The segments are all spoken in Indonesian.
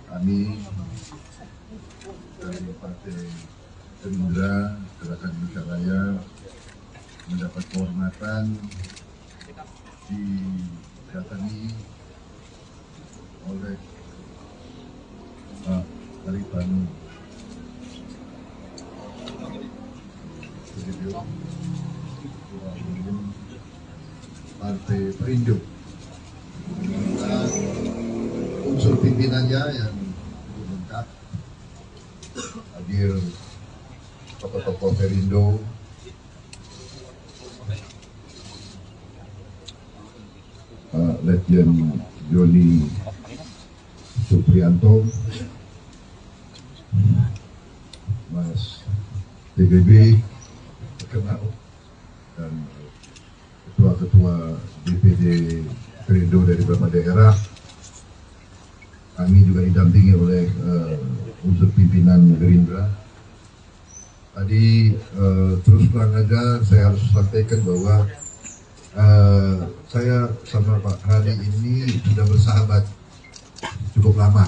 kami dari Partai Gerindra Gerakan Indonesia Raya mendapat kehormatan didatangi oleh Pak Arifanu Ketua Umum Partai Perindo, unsur pimpinannya yang lengkap, hadir tokoh-tokoh Perindo, Letjen Joni Suprianto, Mas TGB terkenal, dan ketua-ketua DPD Perindo dari beberapa daerah. Kami juga didampingi oleh unsur pimpinan Gerindra. Tadi terus terang aja saya harus sampaikan bahwa saya sama Pak Hari ini sudah bersahabat cukup lama,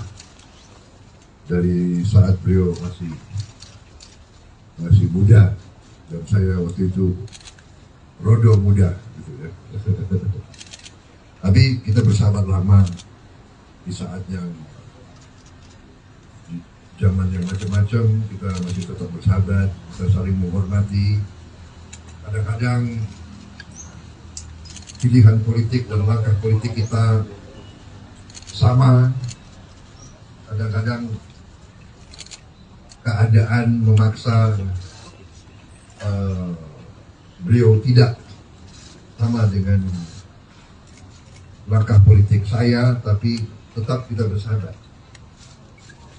dari saat beliau masih muda dan saya waktu itu rodo muda gitu ya. Tapi kita bersahabat lama di saat yang zaman yang macam-macam, kita masih tetap bersahabat, kita saling menghormati. Kadang-kadang pilihan politik dan langkah politik kita sama, kadang-kadang keadaan memaksa beliau tidak sama dengan langkah politik saya, tapi tetap kita bersahabat.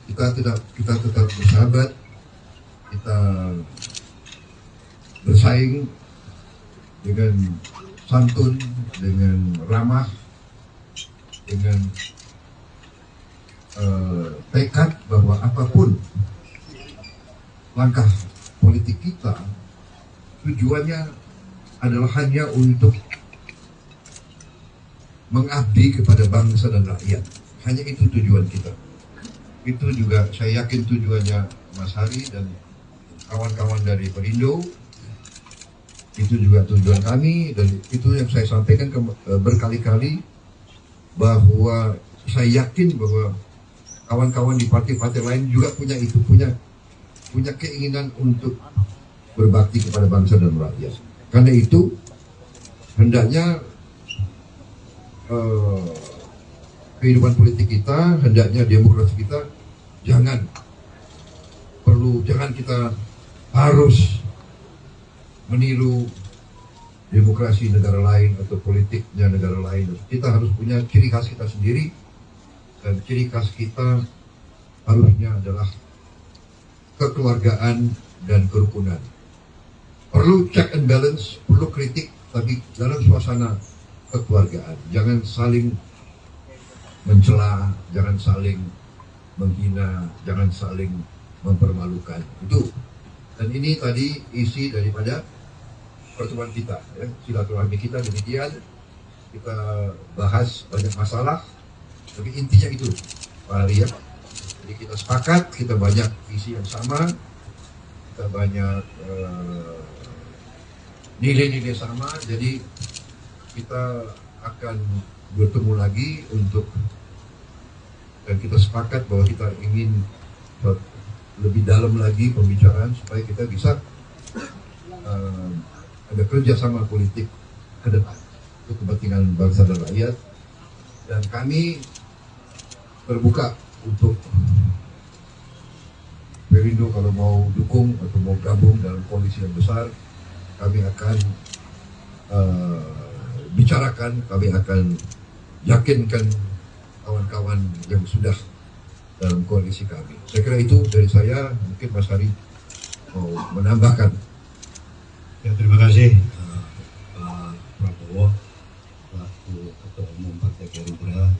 Kita tetap bersahabat, kita bersaing dengan santun, dengan ramah, dengan tekad bahwa apapun langkah politik kita, tujuannya adalah hanya untuk mengabdi kepada bangsa dan rakyat. Hanya itu tujuan kita. Itu juga saya yakin tujuannya Mas Hari dan kawan-kawan dari Perindo. Itu juga tujuan kami, dan itu yang saya sampaikan berkali-kali, bahwa saya yakin bahwa kawan-kawan di partai-partai lain juga punya itu, punya keinginan untuk berbakti kepada bangsa dan rakyat. Karena itu hendaknya kehidupan politik kita, hendaknya demokrasi kita jangan kita harus meniru demokrasi negara lain atau politiknya negara lain. Kita harus punya ciri khas kita sendiri, dan ciri khas kita harusnya adalah kekeluargaan dan kerukunan. Perlu check and balance, perlu kritik, tapi dalam suasana kekeluargaan. Jangan saling mencela, jangan saling menghina, jangan saling mempermalukan. Itu. Dan ini tadi isi daripada pertemuan kita, ya. Silaturahmi kita demikian. Kita bahas banyak masalah, tapi intinya itu, Pak Ari, ya. Jadi kita sepakat, kita banyak visi yang sama, kita banyak nilai-nilai sama. Jadi kita akan bertemu lagi dan kita sepakat bahwa kita ingin lebih dalam lagi pembicaraan supaya kita bisa ada kerjasama politik ke depan untuk kepentingan bangsa dan rakyat. Dan kami terbuka untuk Perindo kalau mau dukung atau mau gabung dalam koalisi yang besar. Kami akan bicarakan, kami akan yakinkan kawan-kawan yang sudah dalam koalisi kami. Saya kira itu dari saya. Mungkin Mas Hari mau menambahkan. Ya, terima kasih Pak Prabowo selaku Ketua Umum Partai Gerindra,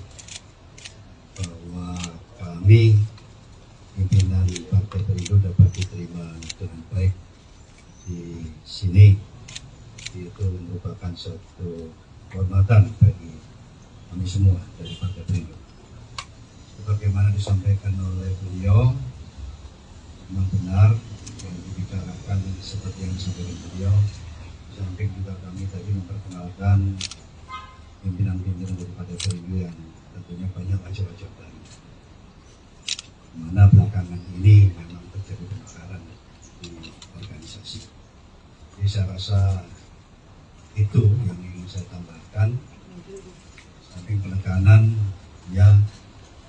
bahwa kami pimpinan Partai Perindo dapat diterima dengan baik di sini. Itu merupakan suatu kehormatan bagi kami semua dari Partai Perindo. sebagaimana disampaikan oleh beliau, memang benar yang dibicarakan seperti yang disampaikan beliau. Di samping juga kami tadi memperkenalkan pimpinan-pimpinan daripada Perindo yang tentunya banyak wajah-wajah baru. Mana belakangan ini memang terjadi pemekaran di organisasi. Jadi saya rasa itu yang ingin saya tambahkan. Samping penekanan, ya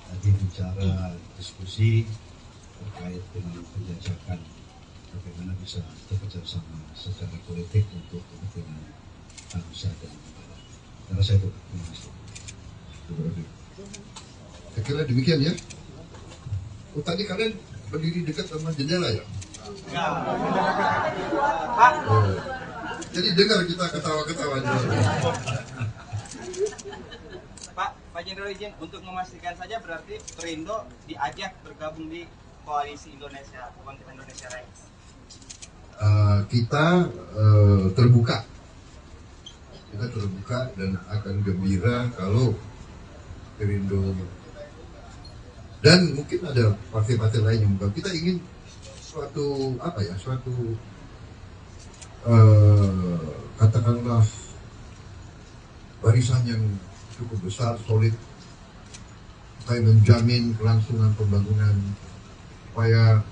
tadi bicara diskusi terkait dengan penjajakan bagaimana bisa bekerja sama secara politik untuk kepentingan bangsa dan negara. Saya rasa itu. Terima kasih. Terima kasih. Saya kira demikian ya. Oh, tadi kalian berdiri dekat sama jendela ya? Oh. Jadi dengar kita ketawa-ketawa. Pak Jenderal izin untuk memastikan saja berarti Perindo diajak bergabung di koalisi Indonesia, Kebangkitan Indonesia Raya. Kita terbuka. Kita terbuka dan akan gembira kalau Perindo dan mungkin ada partai-partai lain yang bukan. Kita ingin suatu katakanlah barisan yang cukup besar, solid, supaya menjamin kelangsungan pembangunan, supaya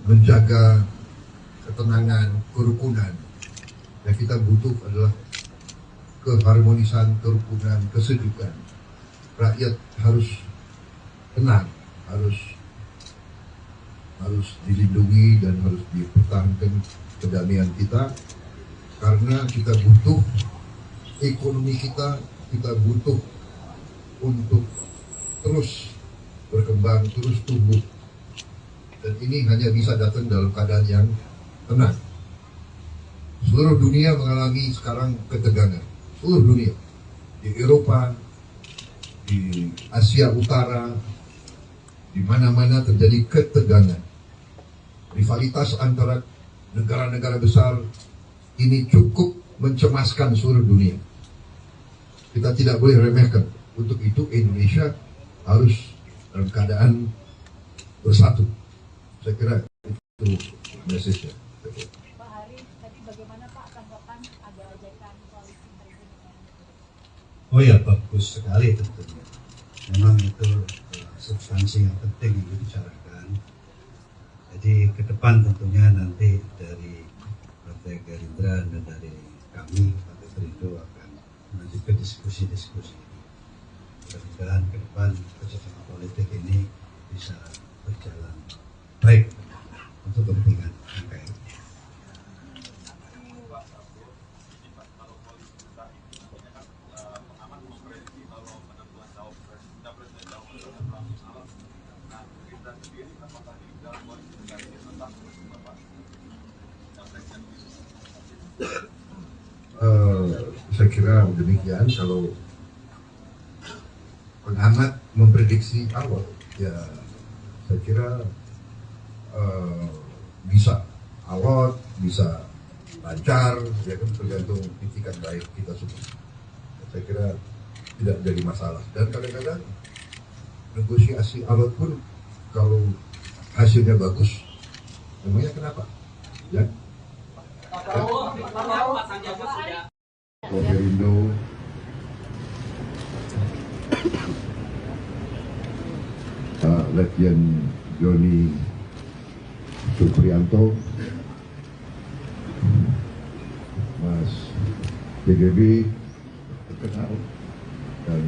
menjaga ketenangan, kerukunan. Yang kita butuh adalah keharmonisan, kerukunan, kesejukan. Rakyat harus tenang, harus dilindungi dan harus dipertahankan kedamaian kita, karena kita butuh ekonomi kita butuh untuk terus berkembang, terus tumbuh, dan ini hanya bisa datang dalam keadaan yang tenang. Seluruh dunia mengalami sekarang ketegangan, seluruh dunia, di Eropa, di Asia Utara, di mana-mana terjadi ketegangan. Rivalitas antara negara-negara besar ini cukup mencemaskan seluruh dunia. Kita tidak boleh remehkan. Untuk itu Indonesia harus dalam keadaan bersatu. Saya kira itu message-nya. Pak Hari, tadi bagaimana Pak tanggapan ada ajakan koalisi Perindo? Oh ya, bagus sekali tentunya. Memang itu substansi yang penting yang dibicarakan. Jadi ke depan tentunya nanti dari Partai Gerindra dan dari kami Partai Perindo akan melanjutkan diskusi-diskusi ini. Mudah-mudahan ke depan kerjasama politik ini bisa berjalan baik untuk kepentingan NKRI. Saya kira demikian. Kalau pengamat memprediksi awal, ya saya kira bisa alot, bisa lancar, ya kan, tergantung itikat baik kita semua. Saya kira tidak jadi masalah. Dan kadang-kadang negosiasi alot pun kalau hasilnya bagus, namanya kenapa? Ya. Perindo Letjen Joni Suprianto, Mas PGB terkenal, dan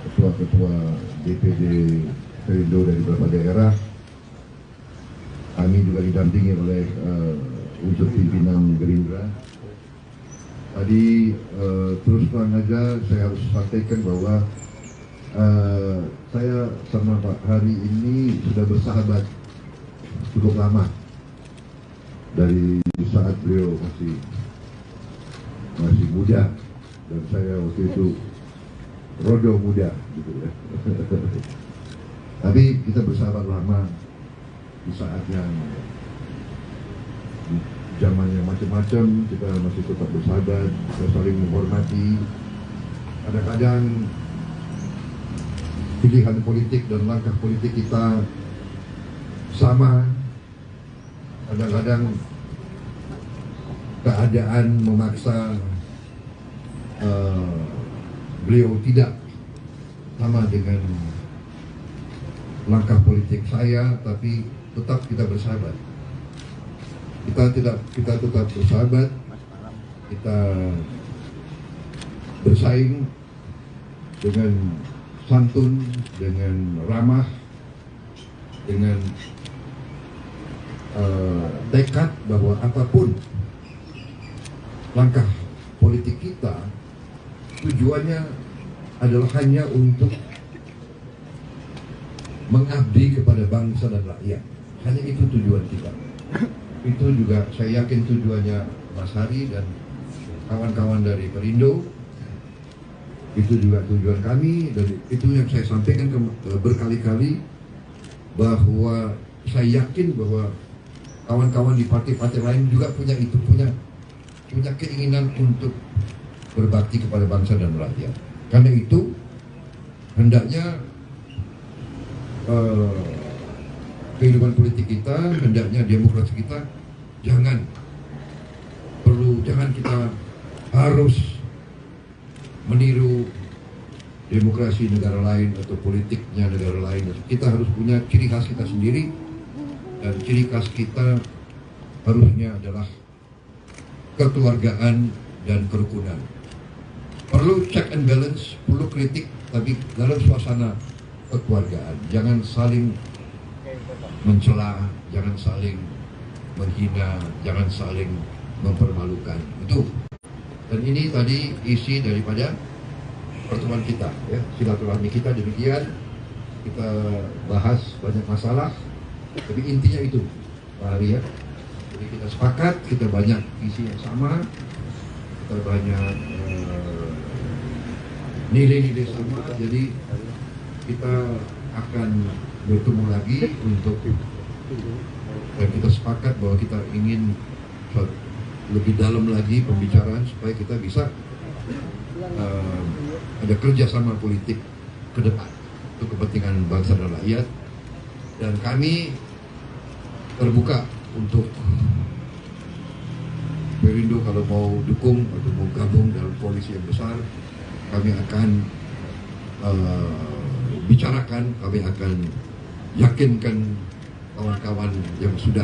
ketua-ketua DPD Perindo dari beberapa daerah. Kami juga didampingi oleh unsur pimpinan Gerindra. Tadi terus terang aja saya harus sampaikan bahwa saya sama Pak Hari ini sudah bersahabat cukup lama, dari saat beliau masih muda dan saya waktu itu rodo muda gitu ya. Tapi kita bersahabat lama di saat yang zaman yang macam-macam, kita masih tetap bersahabat, kita saling menghormati. Kadang-kadang pilihan politik dan langkah politik kita sama. Kadang-kadang keadaan memaksa beliau tidak sama dengan langkah politik saya, tapi tetap kita bersahabat. Kita tetap bersahabat. Kita bersaing dengan santun, dengan ramah, dengan tekad bahwa apapun langkah politik kita, tujuannya adalah hanya untuk mengabdi kepada bangsa dan rakyat. Hanya itu tujuan kita. Itu juga saya yakin tujuannya Mas Hari dan kawan-kawan dari Perindo. Itu juga tujuan kami, dan itu yang saya sampaikan berkali-kali, bahwa saya yakin bahwa kawan-kawan di partai-partai lain juga punya keinginan untuk berbakti kepada bangsa dan rakyat. Karena itu hendaknya kehidupan politik kita, hendaknya demokrasi kita jangan kita harus meniru demokrasi negara lain atau politiknya negara lain. Kita harus punya ciri khas kita sendiri, dan ciri khas kita harusnya adalah kekeluargaan dan kerukunan. Perlu check and balance, perlu kritik, tapi dalam suasana kekeluargaan. Jangan saling mencela, jangan saling menghina, jangan saling mempermalukan. Itu. Dan ini tadi isi daripada pertemuan kita, ya, silaturahmi kita demikian. Kita bahas banyak masalah, tapi intinya itu, Pak Hari, ya. Jadi kita sepakat, kita banyak visi yang sama, kita banyak nilai-nilai sama. Jadi kita akan bertemu lagi dan kita sepakat bahwa kita ingin lebih dalam lagi pembicaraan supaya kita bisa ada kerjasama politik ke depan untuk kepentingan bangsa dan rakyat. Dan kami terbuka untuk Perindo kalau mau dukung atau mau gabung dalam koalisi yang besar. Kami akan bicarakan, kami akan yakinkan kawan-kawan yang sudah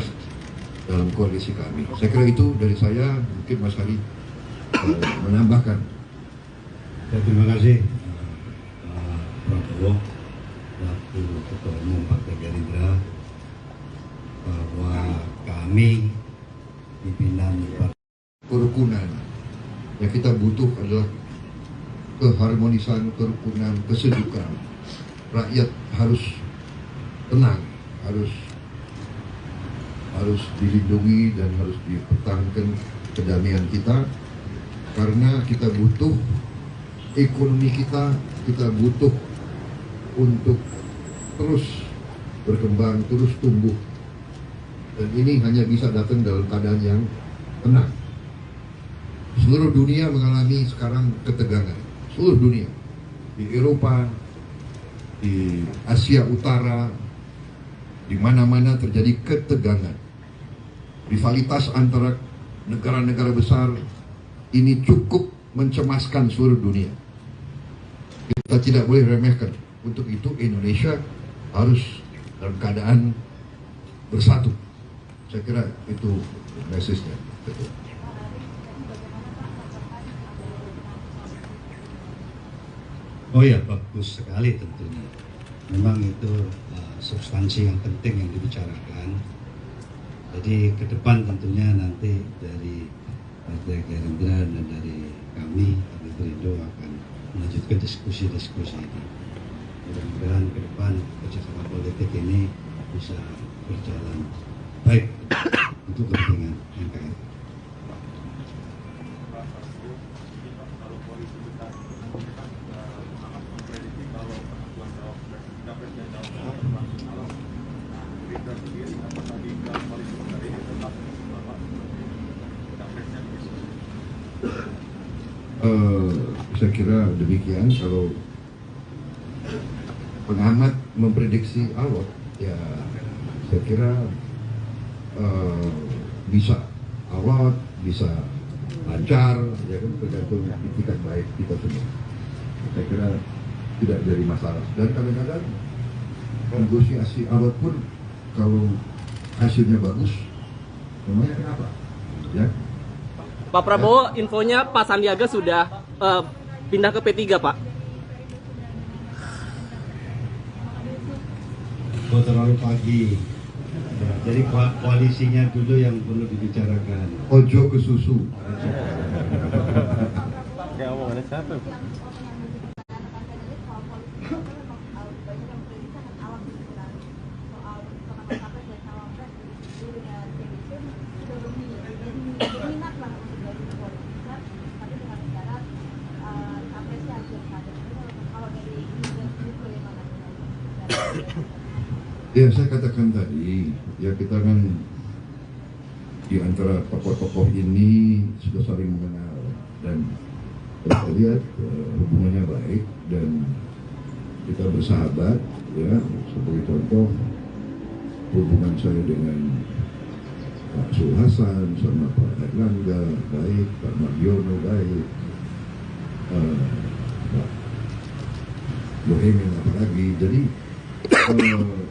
dalam koalisi kami. Saya kira itu dari saya. Mungkin Mas Hari menambahkan. Terima kasih Prabowo, selaku Ketua Umum Partai Gerindra, bahwa kami pimpinan kerukunan yang kita butuh adalah keharmonisan, kerukunan, kesejukan. Rakyat harus tenang, harus dilindungi dan harus dipertahankan kedamaian kita, karena kita butuh ekonomi kita butuh untuk terus berkembang, terus tumbuh, dan ini hanya bisa datang dalam keadaan yang tenang. Seluruh dunia mengalami sekarang ketegangan, seluruh dunia, di Eropa, di Asia Utara, di mana-mana terjadi ketegangan. Rivalitas antara negara-negara besar ini cukup mencemaskan seluruh dunia. Kita tidak boleh remehkan. Untuk itu Indonesia harus dalam keadaan bersatu. Saya kira itu message-nya. Betul. Oh ya, bagus sekali tentunya. Memang itu substansi yang penting yang dibicarakan. Jadi ke depan tentunya nanti dari Partai Gerindra dan dari kami Perindo akan melanjutkan diskusi-diskusi ini. Mudah-mudahan ke depan kerjasama politik ini bisa berjalan baik untuk kepentingan NKRI. Saya kira demikian. Kalau pengamat memprediksi alot, ya saya kira bisa alot, bisa lancar, ya kan, tergantung itikat baik kita semua. Saya kira tidak jadi masalah. Dan kadang-kadang negosiasi alot pun kalau hasilnya bagus, namanya kenapa? Ya. Pak Prabowo, infonya Pak Sandiaga sudah pindah ke P3, Pak. Oh, terlalu pagi. Ya, jadi koalisinya dulu yang perlu dibicarakan. Ojo ke susu. Ya, saya katakan tadi, ya kita kan di antara tokoh-tokoh ini sudah saling mengenal dan kita lihat hubungannya baik dan kita bersahabat, ya. Sebagai contoh, hubungan saya dengan Pak Sul Hasan sama Pak Erlangga baik, Pak Mardiono baik, Pak Bohemian apalagi. Jadi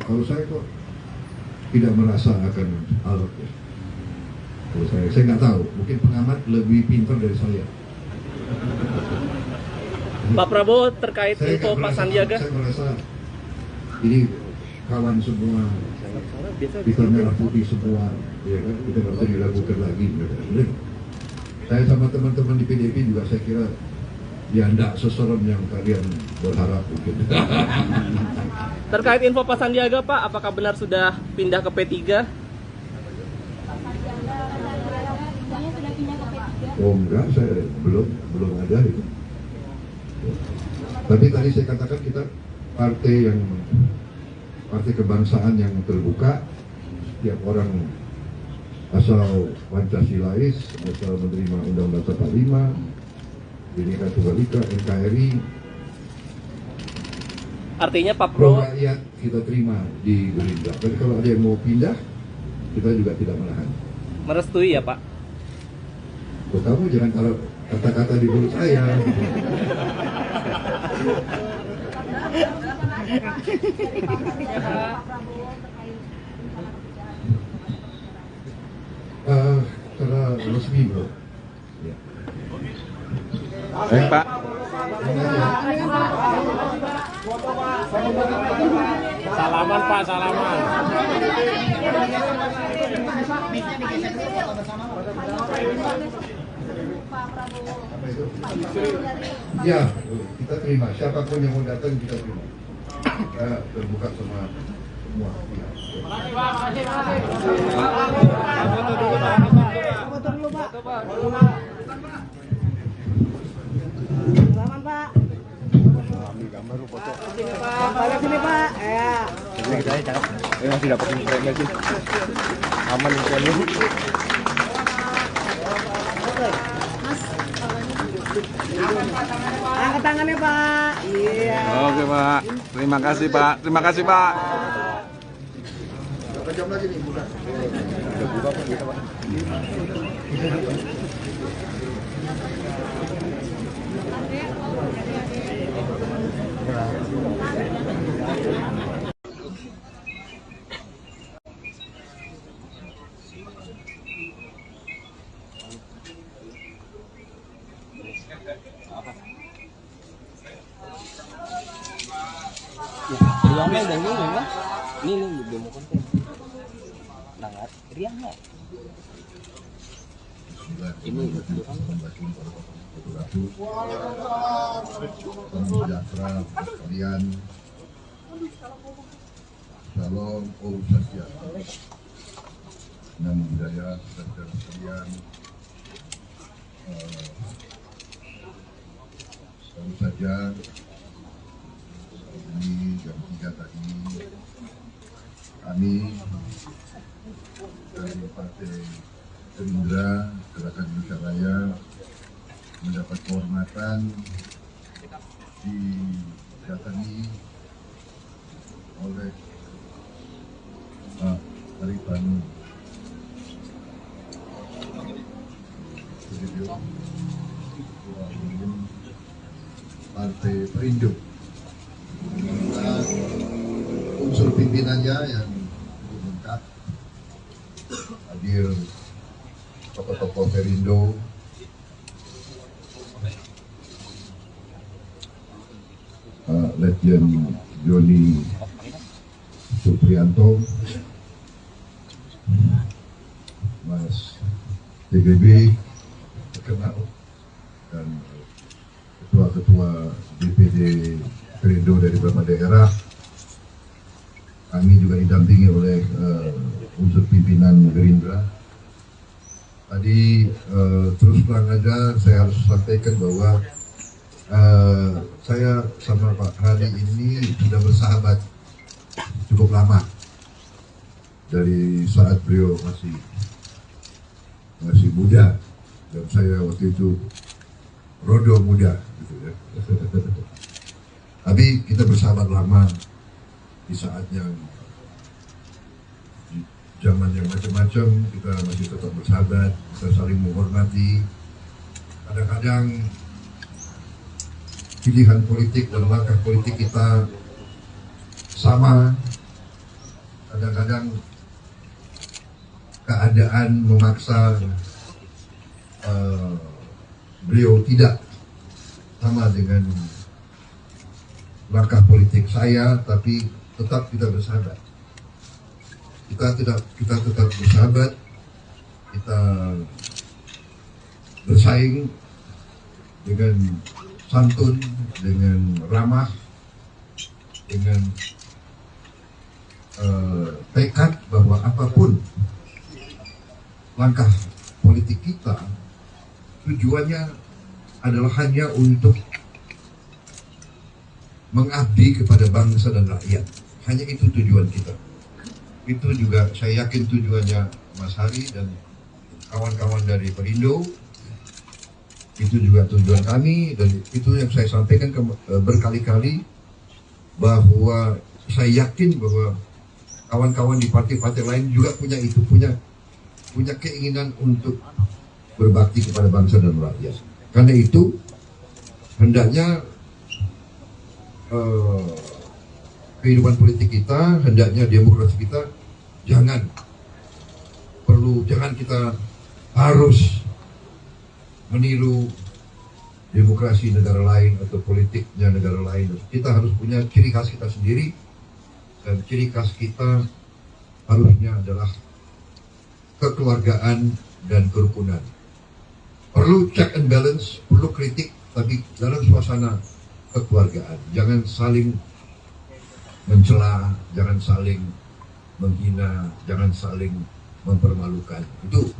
kalau saya kok tidak merasa akan alot ya. Kalau saya nggak tahu, mungkin pengamat lebih pintar dari saya. Pak Prabowo, terkait Saya info nggak Pak merasa- Sandiaga. Saya merasa ini kawan semua, kita merah putih semua, ya kan, kita nggak usah diragukan lagi. Ya. Saya sama teman-teman di PDIP juga saya kira ya enggak seserem yang kalian berharap mungkin. Terkait info Pak Sandiaga, Pak, apakah benar sudah pindah ke P3? Infonya sudah pindah ke P3. Oh enggak, saya belum ada itu. Tapi tadi saya katakan kita partai kebangsaan yang terbuka, setiap orang asal Pancasilais, asal menerima Undang-Undang 45, Bhinneka Tunggal Ika, NKRI, Artinya Pak pro Prabowo, rakyat kita terima di Gerindra. Dan kalau ada yang mau pindah, kita juga tidak menahan. merestui ya, Pak? Oh, kamu jangan taruh kata-kata di mulut saya. Karena resmi bro. Ya. Baik, Pak. Salaman, Pak, salaman. Ya, kita terima. Siapapun yang mau datang kita terima. Kita terbuka sama semua pihak. Selamat Pak. Balik sini Pak. Ya. Masih dapat frame sih. Aman frame. Angkat tangannya Pak. Iya. Oke, Pak. Terima kasih, Pak. Terima kasih, Pak. Berapa jam lagi nih buka? Udah buka apa kita, Pak? Riangnya dan ini mah. Ini demo konten. Nangat, riangnya. Ini sejahtera sekalian. Shalom, Om Swastiastu. Namo Buddhaya, saudara sekalian. Baru saja ini jam 3 tadi kami dari Partai Gerindra Gerakan Indonesia Raya mendapat kehormatan didatangi oleh Pak Haritanu Sudibyo, Ketua Umum Partai Perindo, dan unsur pimpinannya yang lengkap, hadir tokoh-tokoh Perindo, Letjen Joni Suprianto, Mas TGB terkenal, dan ketua-ketua DPD Perindo dari beberapa daerah. Kami juga didampingi oleh unsur pimpinan Gerindra. Tadi terus terang aja saya harus sampaikan bahwa saya sama Pak Hari ini sudah bersahabat cukup lama, dari saat beliau masih muda dan saya waktu itu rodo muda gitu ya. Tapi kita bersahabat lama di saat yang zaman yang macam-macam, kita masih tetap bersahabat, kita saling menghormati. Kadang-kadang pilihan politik dan langkah politik kita sama, kadang-kadang keadaan memaksa beliau tidak sama dengan langkah politik saya, tapi tetap kita bersahabat. Kita tetap bersahabat, kita bersaing dengan santun, dengan ramah, dengan tekad bahwa apapun langkah politik kita, tujuannya adalah hanya untuk mengabdi kepada bangsa dan rakyat. Hanya itu tujuan kita. Itu juga saya yakin tujuannya Mas Hari dan kawan-kawan dari Perindo. Itu juga tujuan kami, dan itu yang saya sampaikan berkali-kali, bahwa saya yakin bahwa kawan-kawan di partai-partai lain juga punya itu, punya keinginan untuk berbakti kepada bangsa dan rakyat. Karena itu hendaknya kehidupan politik kita, hendaknya demokrasi kita jangan kita harus meniru demokrasi negara lain atau politiknya negara lain. Kita harus punya ciri khas kita sendiri, dan ciri khas kita harusnya adalah kekeluargaan dan kerukunan. Perlu check and balance, perlu kritik, tapi dalam suasana kekeluargaan. Jangan saling mencela, jangan saling menghina, jangan saling mempermalukan. Itu.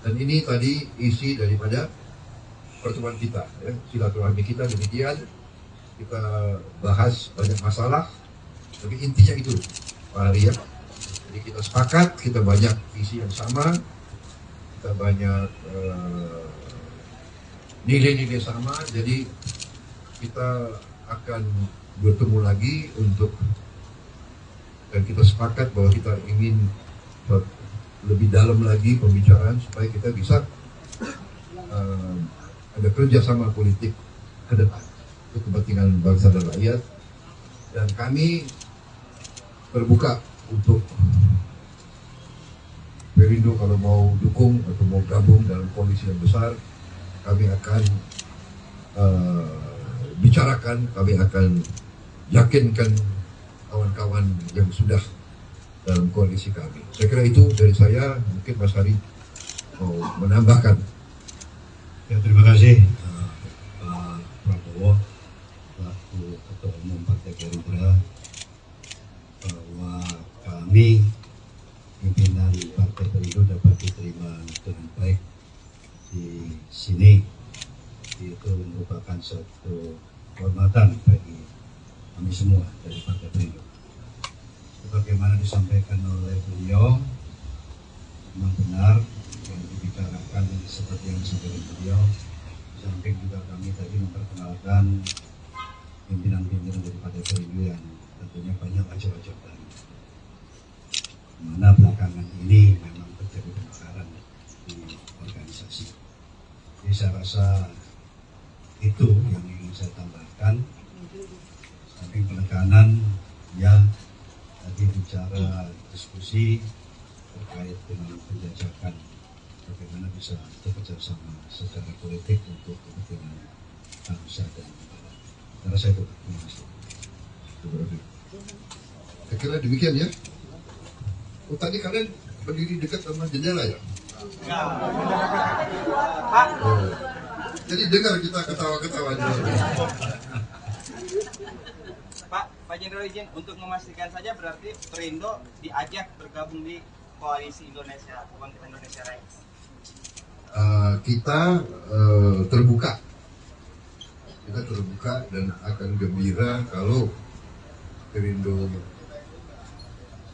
Dan ini tadi isi daripada pertemuan kita, ya. Silaturahmi kita demikian. Kita bahas banyak masalah, tapi intinya itu, Pak Hari, ya. Jadi kita sepakat, kita banyak visi yang sama, kita banyak nilai-nilai sama. Jadi kita akan bertemu lagi dan kita sepakat bahwa kita ingin lebih dalam lagi pembicaraan supaya kita bisa ada kerjasama politik ke depan untuk kepentingan bangsa dan rakyat. Dan kami terbuka untuk Perindo kalau mau dukung atau mau gabung dalam koalisi yang besar. Kami akan bicarakan, kami akan yakinkan kawan-kawan yang sudah dalam koalisi kami. Saya kira itu dari saya. Mungkin Mas Hari mau menambahkan. Ya, terima kasih Pak Prabowo selaku Ketua Umum Partai Gerindra, bahwa kami pimpinan Partai Perindo dapat diterima dengan baik di sini. Itu merupakan suatu kehormatan bagi kami semua dari Partai Perindo. Sebagaimana disampaikan oleh beliau, memang benar yang dibicarakan seperti yang disampaikan beliau. Samping juga kami tadi memperkenalkan pimpinan-pimpinan dari Partai Perindo yang tentunya banyak wajah-wajah baru. Mana belakangan ini memang terjadi pemekaran di organisasi. Jadi saya rasa itu yang ingin saya tambahkan. Samping penekanan, ya tadi bicara diskusi terkait dengan penjajakan bagaimana bisa bekerja sama secara politik untuk kepentingan bangsa dan negara. Saya rasa itu. Terima kasih. Terima kasih. Saya kira demikian ya. Oh, tadi kalian berdiri dekat sama jendela ya? Pak, Oh. Jadi dengar kita ketawa-ketawa. Pak Jenderal izin untuk memastikan saja berarti Perindo diajak bergabung di koalisi Indonesia, Kebangkitan Indonesia Raya. Kita terbuka. Kita terbuka dan akan gembira kalau Perindo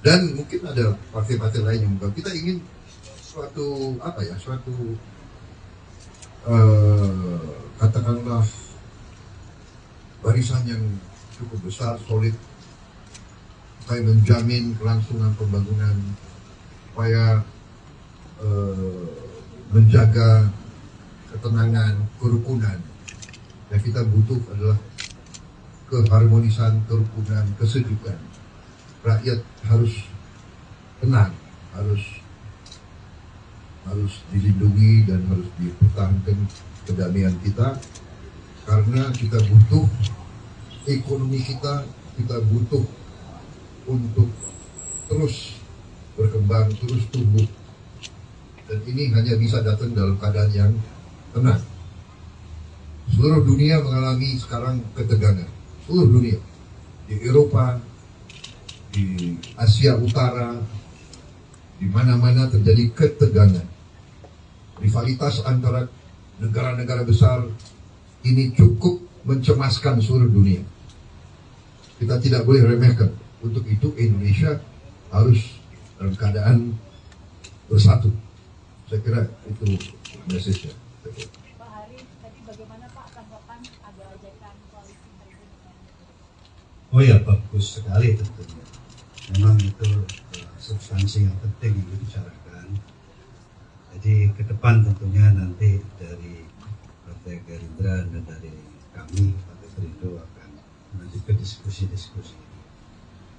dan mungkin ada partai-partai lain yang bukan. Kita ingin suatu katakanlah barisan yang cukup besar, solid, supaya menjamin kelangsungan pembangunan, supaya menjaga ketenangan, kerukunan. Yang kita butuh adalah keharmonisan, kerukunan, kesejukan. Rakyat harus tenang, harus dilindungi dan harus dipertahankan kedamaian kita, karena kita butuh ekonomi kita butuh untuk terus berkembang, terus tumbuh, dan ini hanya bisa datang dalam keadaan yang tenang. Seluruh dunia mengalami sekarang ketegangan, seluruh dunia, di Eropa, di Asia Utara, di mana-mana terjadi ketegangan. Rivalitas antara negara-negara besar ini cukup mencemaskan seluruh dunia. Kita tidak boleh remehkan. Untuk itu Indonesia harus dalam keadaan bersatu. Saya kira itu message-nya. Pak Hari, tadi bagaimana Pak tanggapan ada ajakan koalisi Perindo? Oh ya, bagus sekali tentunya. Memang itu substansi yang penting yang dibicarakan. Jadi ke depan tentunya nanti dari Partai Gerindra dan dari kami Partai Perindo akan melanjutkan diskusi-diskusi.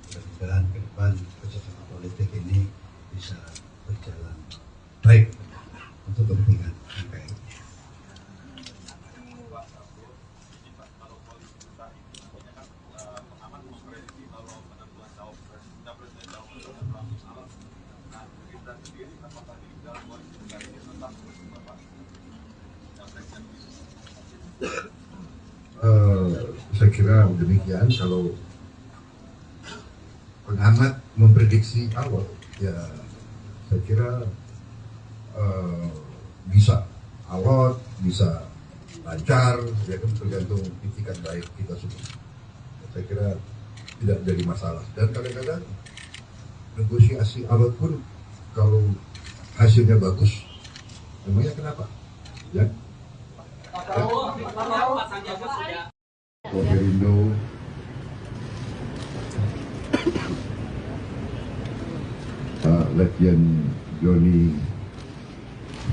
Mudah-mudahan ke depan kerjasama politik ini bisa berjalan baik untuk kepentingan NKRI. Saya kira demikian. Kalau pengamat memprediksi awal, ya saya kira bisa alot, bisa lancar, ya kan, tergantung itikat baik kita semua. Saya kira tidak jadi masalah. Dan kadang-kadang negosiasi alot pun kalau hasilnya bagus, memangnya kenapa? Ya. Perindo Letjen Joni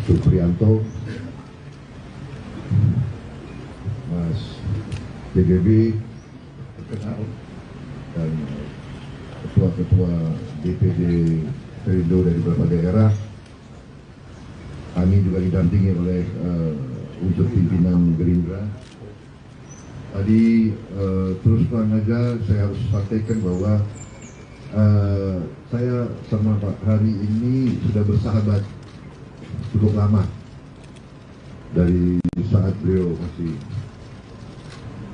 Suprianto, Mas TGB terkenal, dan ketua-ketua DPD Perindo dari beberapa daerah. Kami juga didampingi oleh unsur pimpinan Gerindra. Tadi terus terang aja saya harus sampaikan bahwa saya sama Pak Hari ini sudah bersahabat cukup lama, dari saat beliau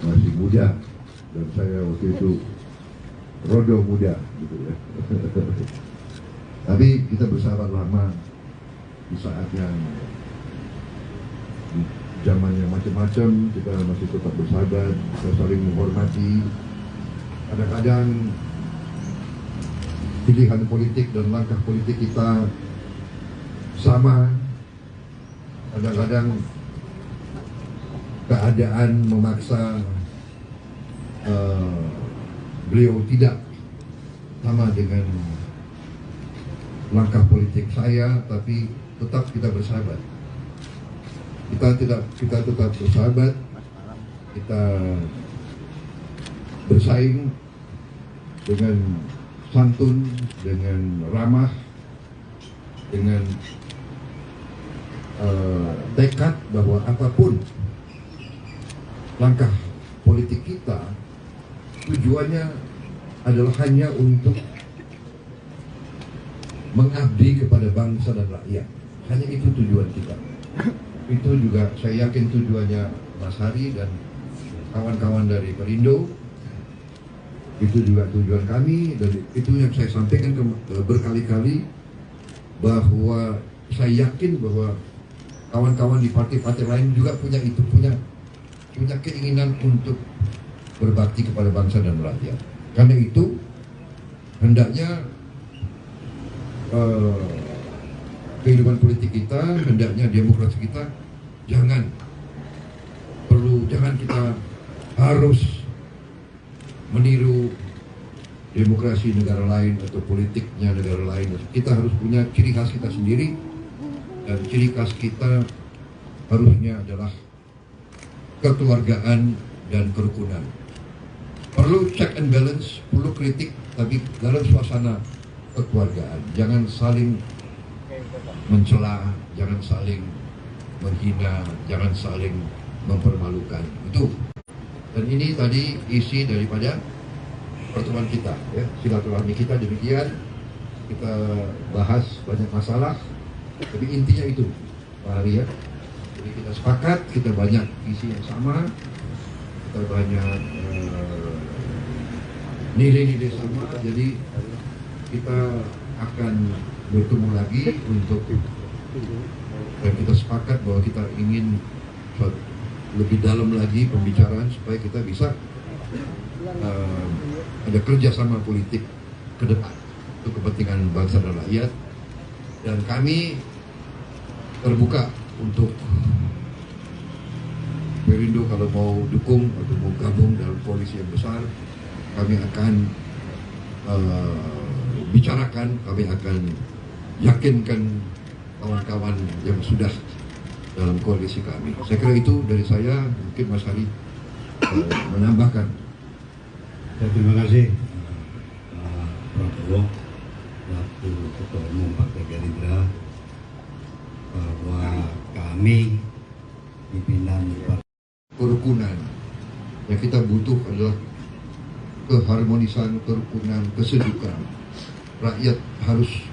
masih muda dan saya waktu itu rodo muda gitu ya. Tapi kita bersahabat lama di saat yang zaman yang macam-macam, kita masih tetap bersahabat, kita saling menghormati. Kadang-kadang pilihan politik dan langkah politik kita sama, kadang-kadang keadaan memaksa beliau tidak sama dengan langkah politik saya, tapi tetap kita bersahabat. Kita tetap bersahabat, kita bersaing dengan santun, dengan ramah, dengan tekad bahwa apapun langkah politik kita, tujuannya adalah hanya untuk mengabdi kepada bangsa dan rakyat. Hanya itu tujuan kita. Itu juga saya yakin tujuannya Mas Hari dan kawan-kawan dari Perindo. Itu juga tujuan kami, dan itu yang saya sampaikan berkali-kali, bahwa saya yakin bahwa kawan-kawan di partai-partai lain juga punya keinginan untuk berbakti kepada bangsa dan rakyat. Karena itu hendaknya kehidupan politik kita, hendaknya demokrasi kita jangan kita harus meniru demokrasi negara lain atau politiknya negara lain. Kita harus punya ciri khas kita sendiri, dan ciri khas kita harusnya adalah kekeluargaan dan kerukunan. Perlu check and balance, perlu kritik, tapi dalam suasana kekeluargaan. Jangan saling mencela, jangan saling menghina, jangan saling mempermalukan. Itu. Dan ini tadi isi daripada pertemuan kita, ya, silaturahmi kita demikian. Kita bahas banyak masalah, tapi intinya itu, Pak Hari, ya. Jadi kita sepakat, kita banyak isi yang sama, kita banyak nilai-nilai sama. Jadi kita akan bertemu lagi dan kita sepakat bahwa kita ingin lebih dalam lagi pembicaraan supaya kita bisa ada kerjasama politik ke depan untuk kepentingan bangsa dan rakyat. Dan kami terbuka untuk Perindo kalau mau dukung atau mau gabung dalam koalisi yang besar. Kami akan bicarakan, kami akan yakinkan kawan-kawan yang sudah dalam koalisi kami. Saya kira itu dari saya. Mungkin Mas Hari menambahkan. Ya, terima kasih Pak Prabowo, selaku Ketua Umum Partai Gerindra, bahwa kami pimpinan kerukunan yang kita butuh adalah keharmonisan, kerukunan, kesejukan. Rakyat harus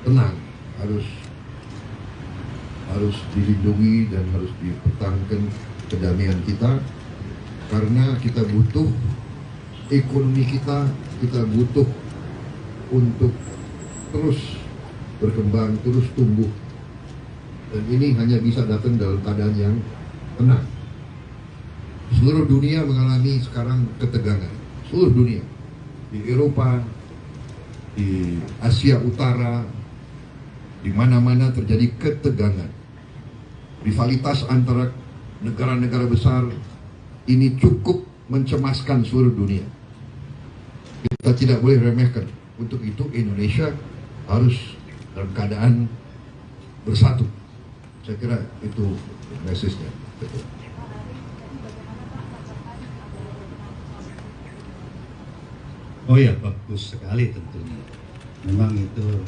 tenang, harus dilindungi dan harus dipertahankan kedamaian kita, karena kita butuh ekonomi kita butuh untuk terus berkembang, terus tumbuh, dan ini hanya bisa datang dalam keadaan yang tenang. Seluruh dunia mengalami sekarang ketegangan, seluruh dunia, di Eropa, di Asia Utara, di mana-mana terjadi ketegangan. Rivalitas antara negara-negara besar ini cukup mencemaskan seluruh dunia. Kita tidak boleh remehkan. Untuk itu Indonesia harus dalam keadaan bersatu. Saya kira itu message-nya. Oh ya, bagus sekali tentunya. Memang itu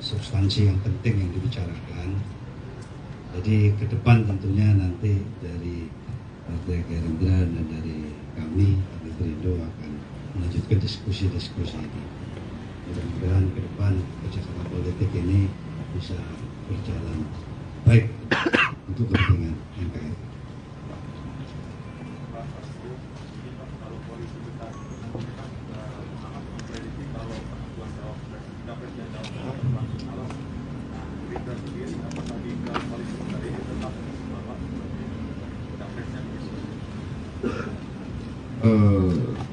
substansi yang penting yang dibicarakan. Jadi ke depan tentunya nanti dari Partai Gerindra dan dari kami Perindo akan melanjutkan diskusi-diskusi ini. Mudah-mudahan ke depan kerjasama politik ini bisa berjalan baik untuk kepentingan NKRI.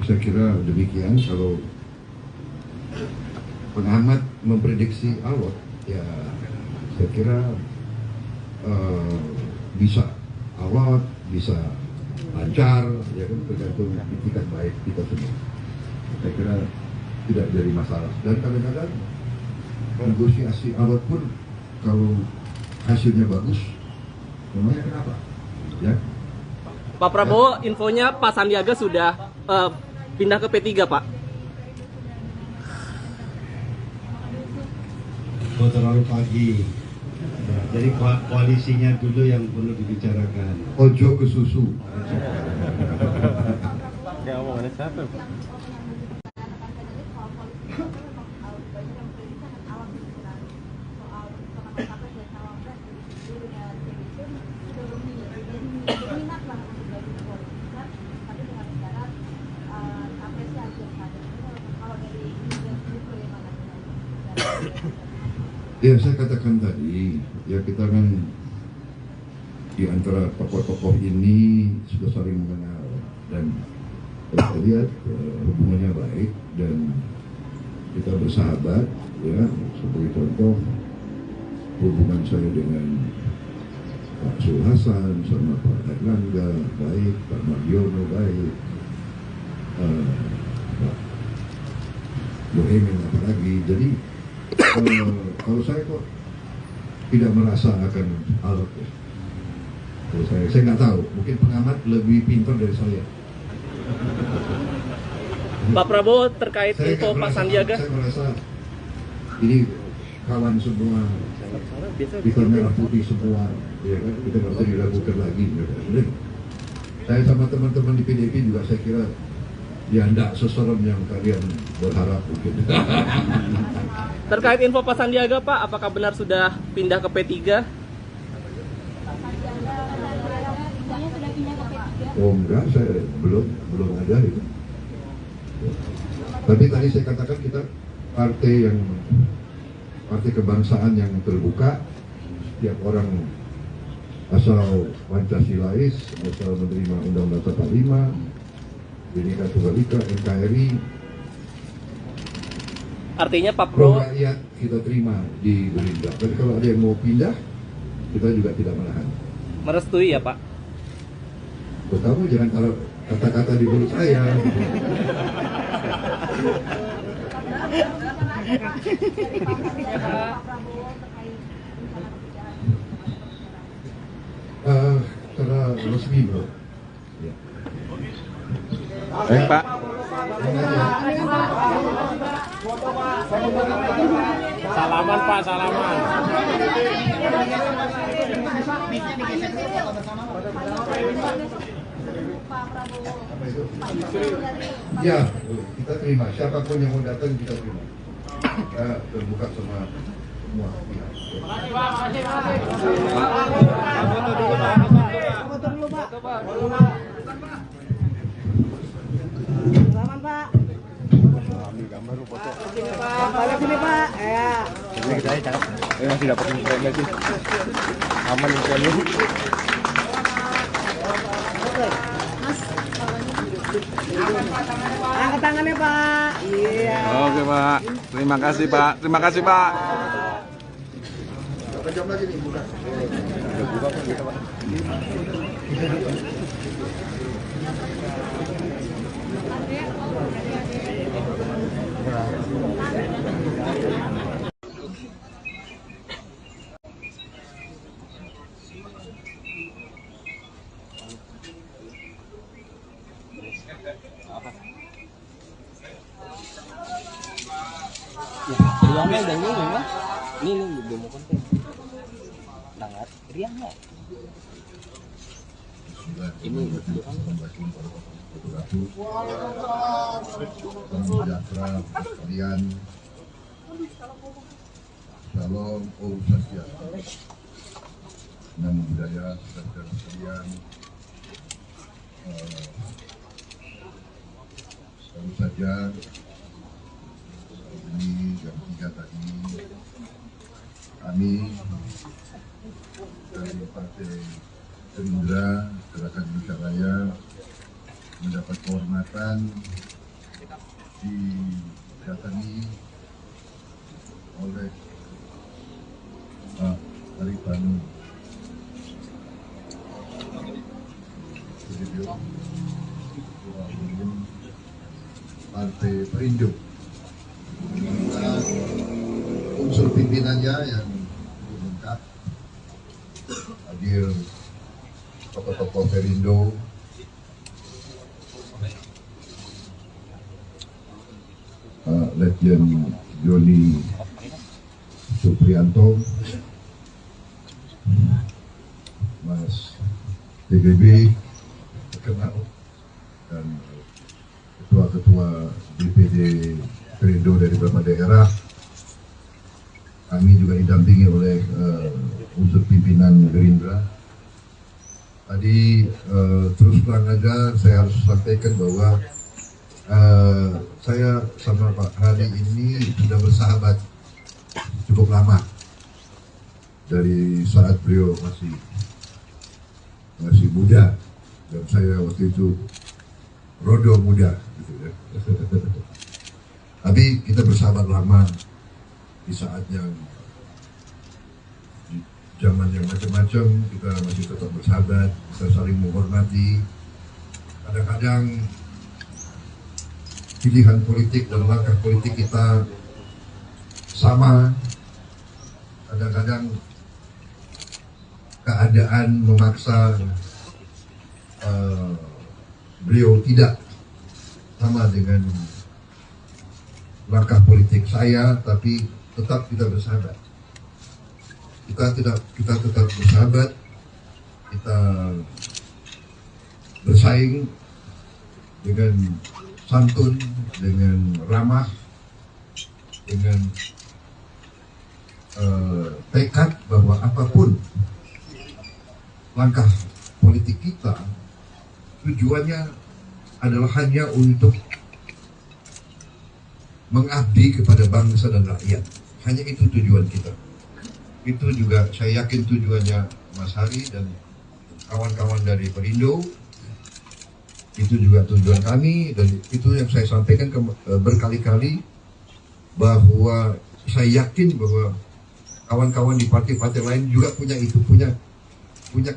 Saya kira demikian. Kalau pengamat memprediksi awal, ya saya kira bisa awal, bisa lancar, ya kan, tergantung itikat baik kita semua. saya kira tidak jadi masalah. Dan kadang-kadang negosiasi alat pun kalau hasilnya bagus, memangnya kenapa? Ya. Pak Prabowo, infonya Pak Sandiaga sudah pindah ke P3, Pak. Oh, terlalu pagi. Ya, jadi koalisinya dulu yang perlu dibicarakan. Ojo ke susu. Nggak omongannya siapa? Ya, saya katakan tadi, ya kita kan di antara tokoh-tokoh ini sudah saling mengenal dan saya lihat hubungannya baik dan kita bersahabat, ya. Sebagai contoh hubungan saya dengan Pak Sul Hasan sama Pak Erlangga baik, Pak Mardiono baik, Pak Bohemian apalagi. Jadi kalau saya kok tidak merasa akan alot ya. Kalau saya nggak tahu, mungkin pengamat lebih pintar dari saya. Pak Prabowo terkait Saya info nggak Pak merasa- Sandiaga. Saya merasa ini kawan semua, kita merah putih semua, ya kan? Kita nggak usah diragukan lagi. Ya kan? Saya sama teman-teman di PDIP juga saya kira ya enggak seserem yang kalian berharap mungkin. Terkait info Pak Sandiaga, Pak, apakah benar sudah pindah ke P3? Oh enggak, saya belum ada itu. Tapi tadi saya katakan kita partai kebangsaan yang terbuka, setiap orang asal Pancasilais, asal menerima Undang-Undang 45, Bhinneka Tunggal Ika, NKRI, Artinya Pak pro Prabowo rakyat kita terima di Gerindra. Tapi kalau ada yang mau pindah, kita juga tidak menahan. merestui ya, Pak? Kamu jangan taruh kata-kata di mulut saya. Secara resmi bro. Ya. Baik, Pak. Salaman, Pak, salaman. Ya, kita terima. Siapapun yang mau datang kita terima. Kita terbuka sama semua pihak. Foto dulu, Pak. Salaman, Pak. Ambil gambar lu foto. Sini, Pak. Balik sini, Pak. Ya. Ini kita aja cakep. Masih dapat frame sih. Aman ini lu. Angkat tangannya, Pak. Iya. Oke, Pak. Terima kasih, Pak. Terima kasih, Pak. Berapa jam lagi nih buka? Udah buka Pak, kita, Pak. Riangnya udah ini, Mas. Ini demo konten. Nangat, riangnya. Ini sejahtera kalian. Shalom, Om Swastiastu. Namo Buddhaya, saudara sekalian. Baru saja ini jam 3 tadi kami dari Partai Gerindra Gerakan Indonesia Raya mendapat kehormatan didatangi oleh Pak Arifanu Sudibyo, Ketua Umum Partai Partai Perindo. Dan unsur pimpinannya yang lengkap, hadir tokoh-tokoh Perindo, Letjen Joni Suprianto, Mas TGB terkenal, dan ketua-ketua DPD Perindo dari beberapa daerah. Kami juga didampingi oleh unsur pimpinan Gerindra. Tadi terus terang aja saya harus sampaikan bahwa saya sama Pak Hari ini sudah bersahabat cukup lama, dari saat beliau masih muda dan saya waktu itu rodo muda gitu ya. Tapi kita bersahabat lama di saat yang di zaman yang macam-macam, kita masih tetap bersahabat, kita saling menghormati. Kadang-kadang pilihan politik dan langkah politik kita sama, kadang-kadang keadaan memaksa beliau tidak sama dengan langkah politik saya, tapi tetap kita bersahabat. Kita tetap bersahabat, kita bersaing dengan santun, dengan ramah, dengan tekad bahwa apapun langkah politik kita, tujuannya adalah hanya untuk mengabdi kepada bangsa dan rakyat. Hanya itu tujuan kita. Itu juga saya yakin tujuannya Mas Hari dan kawan-kawan dari Perindo. Itu juga tujuan kami, dan itu yang saya sampaikan berkali-kali, bahwa saya yakin bahwa kawan-kawan di partai-partai lain juga punya itu, punya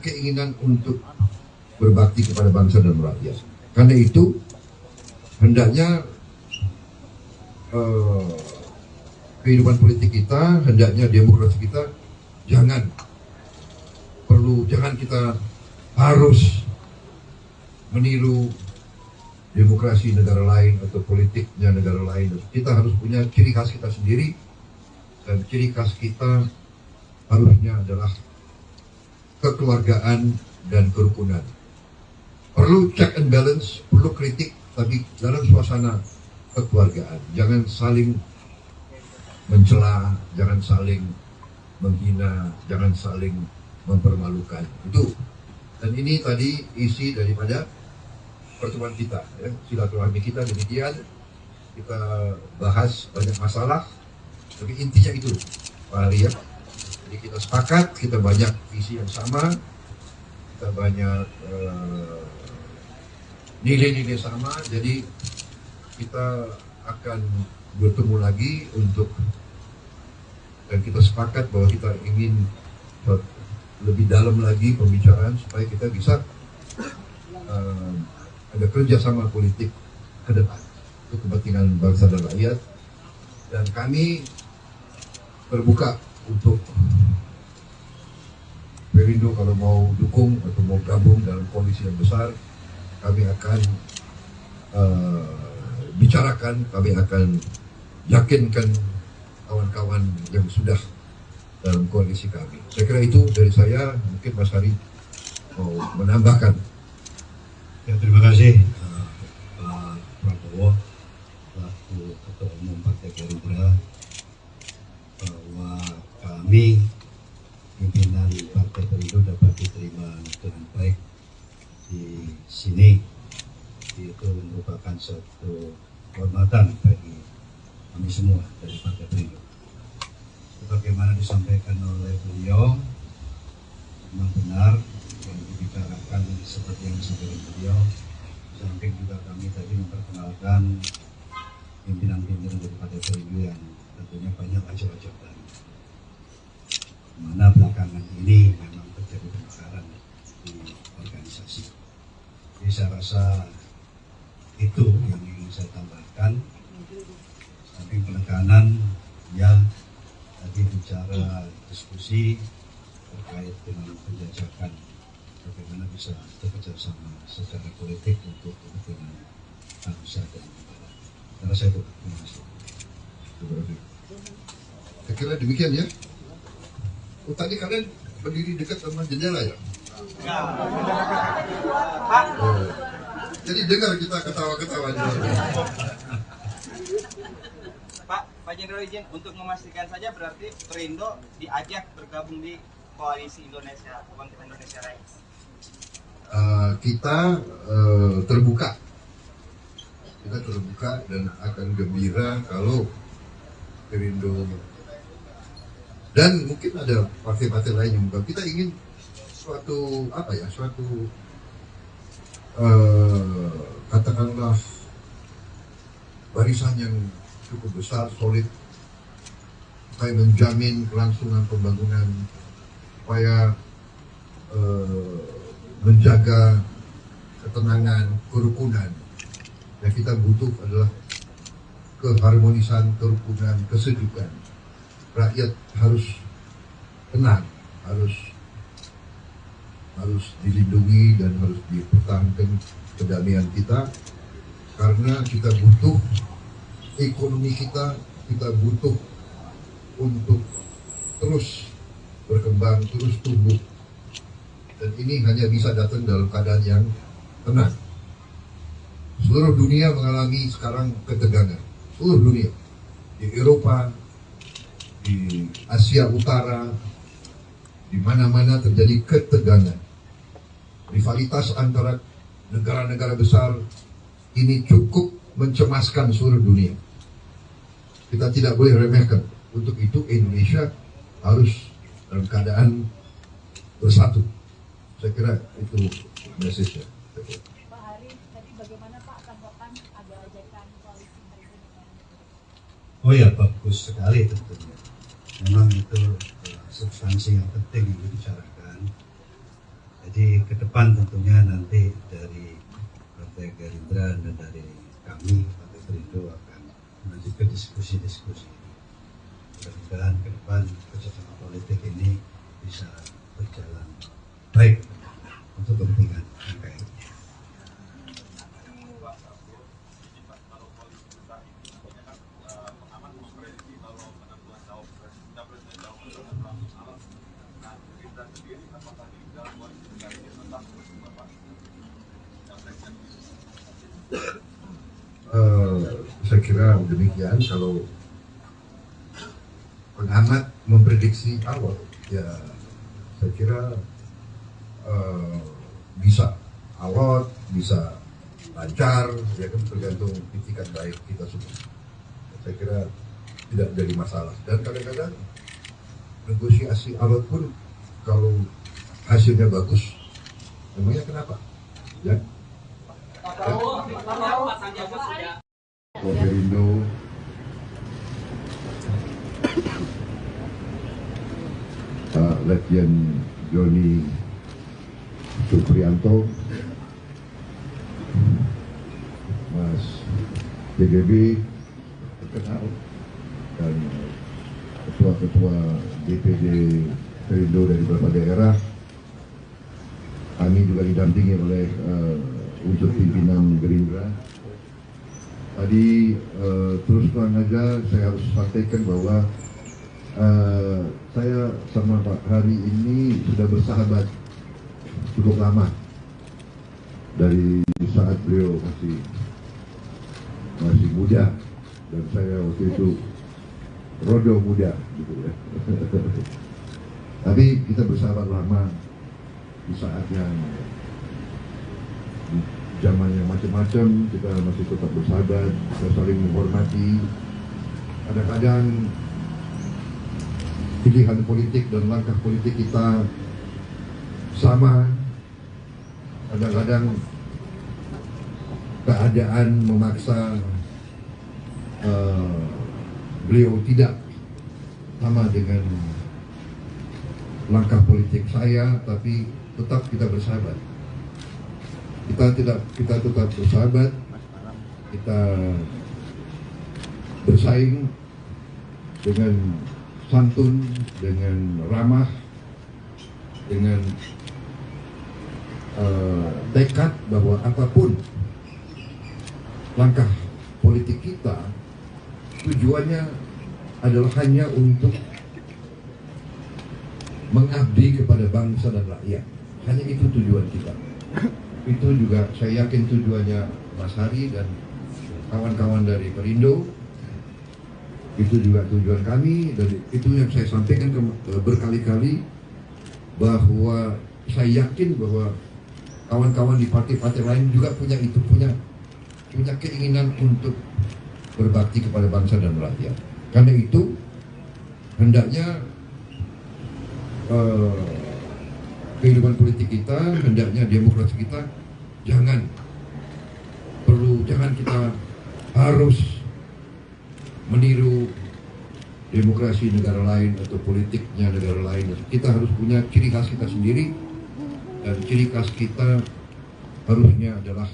keinginan untuk berbakti kepada bangsa dan rakyat. Karena itu hendaknya kehidupan politik kita, hendaknya demokrasi kita jangan kita harus meniru demokrasi negara lain atau politiknya negara lain. Kita harus punya ciri khas kita sendiri, dan ciri khas kita harusnya adalah kekeluargaan dan kerukunan. Perlu check and balance, perlu kritik, tapi dalam suasana kekeluargaan. Jangan saling mencela, jangan saling menghina, jangan saling mempermalukan. Itu. Dan ini tadi isi daripada pertemuan kita, ya. Silaturahmi kita demikian. Kita bahas banyak masalah, tapi intinya itu, Pak Ari, ya. Jadi kita sepakat, kita banyak visi yang sama, kita banyak nilai-nilai sama. Jadi kita akan bertemu lagi dan kita sepakat bahwa kita ingin lebih dalam lagi pembicaraan supaya kita bisa ada kerjasama politik ke depan untuk kepentingan bangsa dan rakyat. Dan kami terbuka untuk Perindo kalau mau dukung atau mau gabung dalam koalisi yang besar. Kami akan bicarakan, kami akan yakinkan kawan-kawan yang sudah dalam koalisi kami. Saya kira itu dari saya. Mungkin Mas Hari mau menambahkan. Ya, terima kasih Pak Prabowo, selaku Ketua Umum Partai Gerindra, bahwa kami pimpinan Partai Perindo dapat diterima dengan baik di sini. Itu merupakan suatu kehormatan bagi kami semua dari Partai Perindo. Sebagaimana disampaikan oleh beliau, memang benar yang dibicarakan seperti yang disampaikan beliau. Samping juga kami tadi memperkenalkan pimpinan-pimpinan dari Partai Perindo yang tentunya banyak ajak-ajak dari mana belakangan ini memang terjadi pemekaran di organisasi. Jadi saya rasa itu yang ingin saya tambahkan. samping penekanan, ya tadi bicara diskusi terkait dengan penjajakan bagaimana bisa bekerja sama secara politik untuk kepentingan bangsa dan negara. Karena saya itu terima kasih. Terima kasih. Saya kira demikian ya. Oh, tadi kalian berdiri dekat sama jendela ya? Pak, Oh. Jadi dengar kita ketawa-ketawa di luar. Pak Jenderal izin untuk memastikan saja berarti Perindo diajak bergabung di koalisi Indonesia, Kontingen Indonesia Raya. Kita terbuka. Kita terbuka dan akan gembira kalau Perindo dan mungkin ada partai-partai lain yang bukan. Kita ingin suatu katakanlah barisan yang cukup besar, solid, supaya menjamin kelangsungan pembangunan, supaya menjaga ketenangan, kerukunan. Yang kita butuh adalah keharmonisan, kerukunan, kesejukan. Rakyat harus tenang, harus dilindungi dan harus dipertahankan kedamaian kita, karena kita butuh ekonomi kita butuh untuk terus berkembang, terus tumbuh, dan ini hanya bisa datang dalam keadaan yang tenang. Seluruh dunia mengalami sekarang ketegangan, seluruh dunia, di Eropa, di Asia Utara, di mana-mana terjadi ketegangan. Rivalitas antara negara-negara besar ini cukup mencemaskan seluruh dunia. Kita tidak boleh remehkan. Untuk itu Indonesia harus dalam keadaan bersatu. Saya kira itu message-nya. Pak Hari, tadi bagaimana Pak tanggapan ada ajakan koalisi Perindo dengan Oh ya, bagus sekali tentunya. Memang itu substansi yang penting yang dibicarakan. Jadi ke depan tentunya nanti dari Partai Gerindra dan dari kami Partai Perindo akan melanjutkan diskusi-diskusi ini. Mudah-mudahan ke depan kerjasama politik ini bisa berjalan baik untuk kepentingan NKRI. Saya kira demikian. Kalau pengamat memprediksi awal, ya saya kira bisa alot, bisa lancar, ya kan, tergantung itikat baik kita semua. Saya kira tidak jadi masalah. Dan kadang-kadang negosiasi alot pun kalau hasilnya bagus, memangnya kenapa? Ya. Perindo Pak Letjen Joni Suprianto, Mas TGB terkenal, dan ketua-ketua DPD Perindo dari beberapa daerah. Kami juga didampingi oleh unsur pimpinan Gerindra. Tadi terus terang aja saya harus sampaikan bahwa saya sama Pak Hari ini sudah bersahabat cukup lama, dari saat beliau masih muda dan saya waktu itu rodo muda gitu ya. Tapi kita bersahabat lama di saat yang zaman yang macam-macam, kita masih tetap bersahabat, kita saling menghormati. Kadang-kadang pilihan politik dan langkah politik kita sama, kadang-kadang keadaan memaksa beliau tidak sama dengan langkah politik saya, tapi tetap kita bersahabat. Kita tetap bersahabat, kita bersaing dengan santun, dengan ramah, dengan tekad bahwa apapun langkah politik kita, tujuannya adalah hanya untuk mengabdi kepada bangsa dan rakyat. Hanya itu tujuan kita. Itu juga saya yakin tujuannya Mas Hari dan kawan-kawan dari Perindo. Itu juga tujuan kami, dan itu yang saya sampaikan berkali-kali, bahwa saya yakin bahwa kawan-kawan di partai-partai lain juga punya keinginan untuk berbakti kepada bangsa dan rakyat. Karena itu hendaknya kehidupan politik kita, hendaknya demokrasi kita jangan kita harus meniru demokrasi negara lain atau politiknya negara lain. Kita harus punya ciri khas kita sendiri, dan ciri khas kita harusnya adalah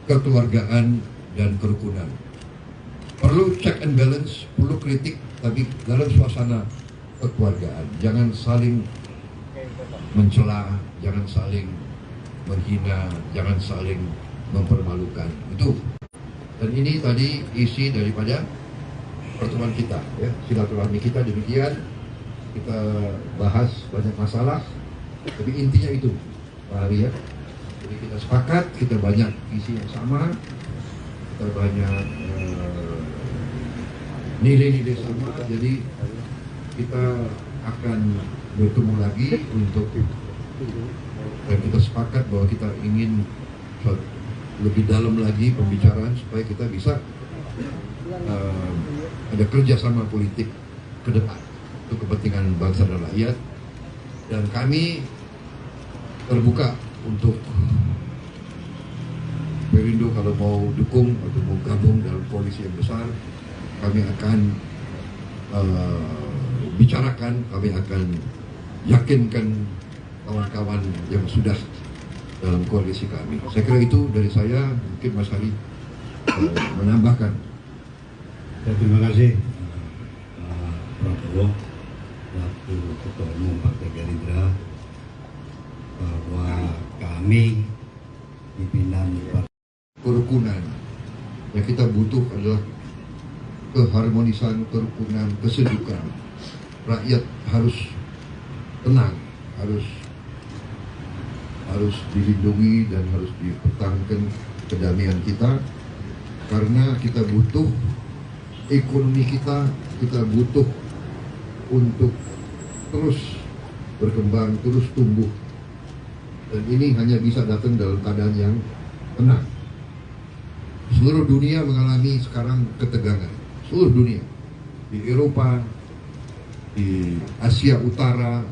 kekeluargaan dan kerukunan. Perlu check and balance, perlu kritik, tapi dalam suasana kekeluargaan. Jangan saling mencela, jangan saling menghina, jangan saling mempermalukan. Itu. Dan ini tadi isi daripada pertemuan kita, ya, silaturahmi kita demikian. Kita bahas banyak masalah, tapi intinya itu, Pak Hari, ya. Jadi kita sepakat, kita banyak isi yang sama, kita banyak nilai-nilai sama. Jadi kita akan bertemu lagi dan kita sepakat bahwa kita ingin lebih dalam lagi pembicaraan supaya kita bisa ada kerjasama politik ke depan untuk kepentingan bangsa dan rakyat. Dan kami terbuka untuk Perindo kalau mau dukung atau mau gabung dalam koalisi yang besar. Kami akan bicarakan, kami akan yakinkan kawan-kawan yang sudah dalam koalisi kami. Saya kira itu dari saya. Mungkin Mas Hari menambahkan. Ya, terima kasih Prabowo, selaku Ketua Umum Partai Gerindra, bahwa kami pimpinan partai Kerukunan yang kita butuh adalah keharmonisan, kerukunan, kesejukan. Rakyat harus tenang, harus dilindungi dan harus dipertahankan kedamaian kita, karena kita butuh ekonomi kita butuh untuk terus berkembang, terus tumbuh, dan ini hanya bisa datang dalam keadaan yang tenang. Seluruh dunia mengalami sekarang ketegangan, seluruh dunia, di Eropa, di Asia Utara,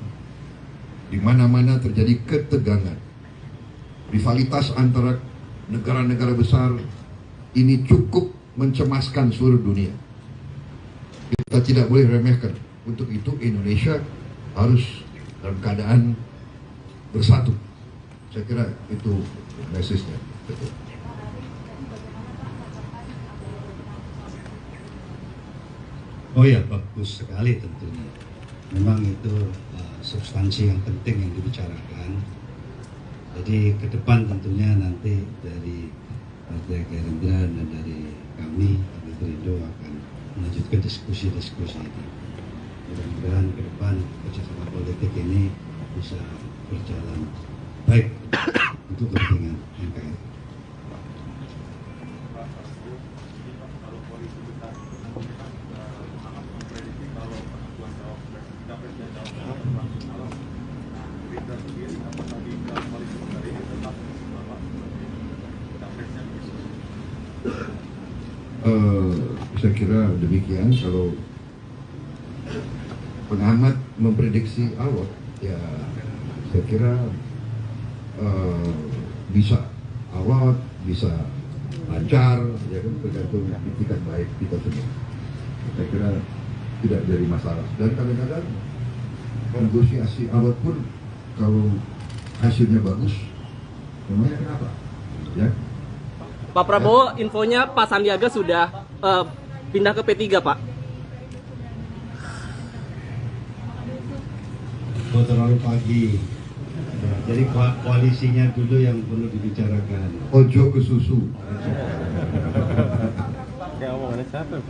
di mana-mana terjadi ketegangan. Rivalitas antara negara-negara besar ini cukup mencemaskan seluruh dunia. Kita tidak boleh remehkan. Untuk itu Indonesia harus dalam keadaan bersatu. Saya kira itu message-nya. Betul. Oh ya, bagus sekali tentunya. Memang itu substansi yang penting yang dibicarakan. Jadi ke depan tentunya nanti dari Partai Gerindra dan dari kami, Partai Perindo akan melanjutkan diskusi-diskusi ini. Mudah-mudahan ke depan kerjasama politik ini bisa berjalan baik untuk kepentingan NKRI. Saya kira demikian. Kalau pengamat memprediksi awal, ya saya kira bisa awal, bisa lancar, ya kan, tergantung itikat baik kita semua. Saya kira tidak jadi masalah. Dan kadang-kadang negosiasi awal pun kalau hasilnya bagus, memangnya kenapa? Ya. Pak Prabowo, infonya Pak Sandiaga sudah pindah ke P3 Pak? Oh, terlalu pagi. Ya, jadi koalisinya dulu yang perlu dibicarakan. Ojo ke susu. Kayak omongannya siapa?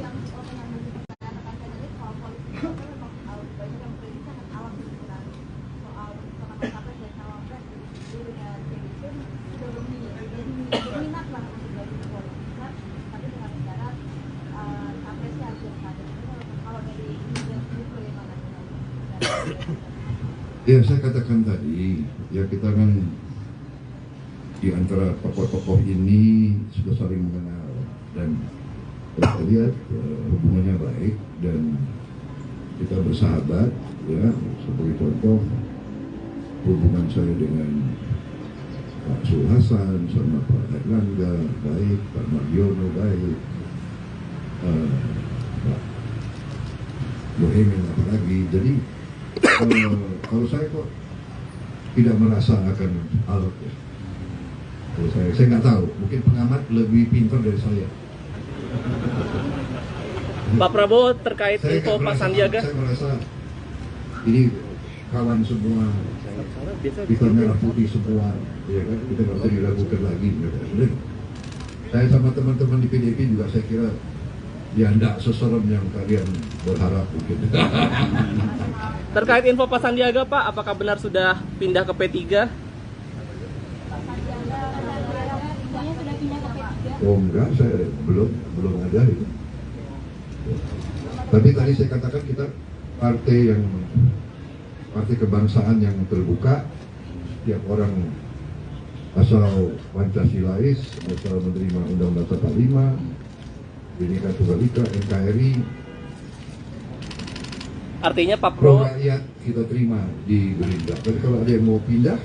Ya, saya katakan tadi, ya kita kan di antara tokoh-tokoh ini sudah saling mengenal dan kita lihat hubungannya baik dan kita bersahabat, ya. Sebagai contoh, hubungan saya dengan Pak Sul Hasan sama Pak Erlangga baik, Pak Mardiono baik, Pak Bohemian apalagi. Jadi kalau saya kok tidak merasa akan alot ya. Kalau saya nggak tahu, mungkin pengamat lebih pintar dari saya. Pak Prabowo terkait Saya info nggak Pak merasa- Sandiaga. Saya merasa ini kawan semua, kita merah putih semua, ya kan? Kita nggak usah diragukan lagi. Ya. Saya sama teman-teman di PDIP juga saya kira ya enggak seserem yang kalian berharap mungkin. Terkait info Pak Sandiaga Pak, apakah benar sudah pindah ke P3? Oh enggak, saya belum ada itu. Tapi tadi saya katakan kita partai kebangsaan yang terbuka, tiap orang asal Pancasilais, asal menerima Undang-Undang 45, Bhinneka Tunggal Ika, NKRI, Artinya Pak pro Prabowo rakyat kita terima di Gerindra. Tapi kalau ada yang mau pindah,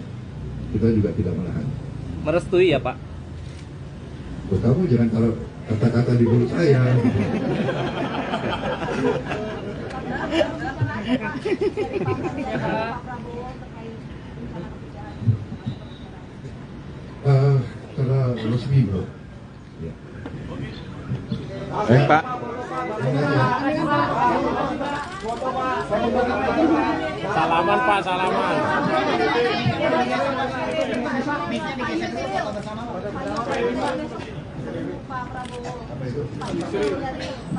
kita juga tidak menahan. merestui ya Pak? Oh, kamu jangan taruh kata-kata di mulut saya. Secara resmi bro. Ya. Baik Pak. Salaman Pak, salaman.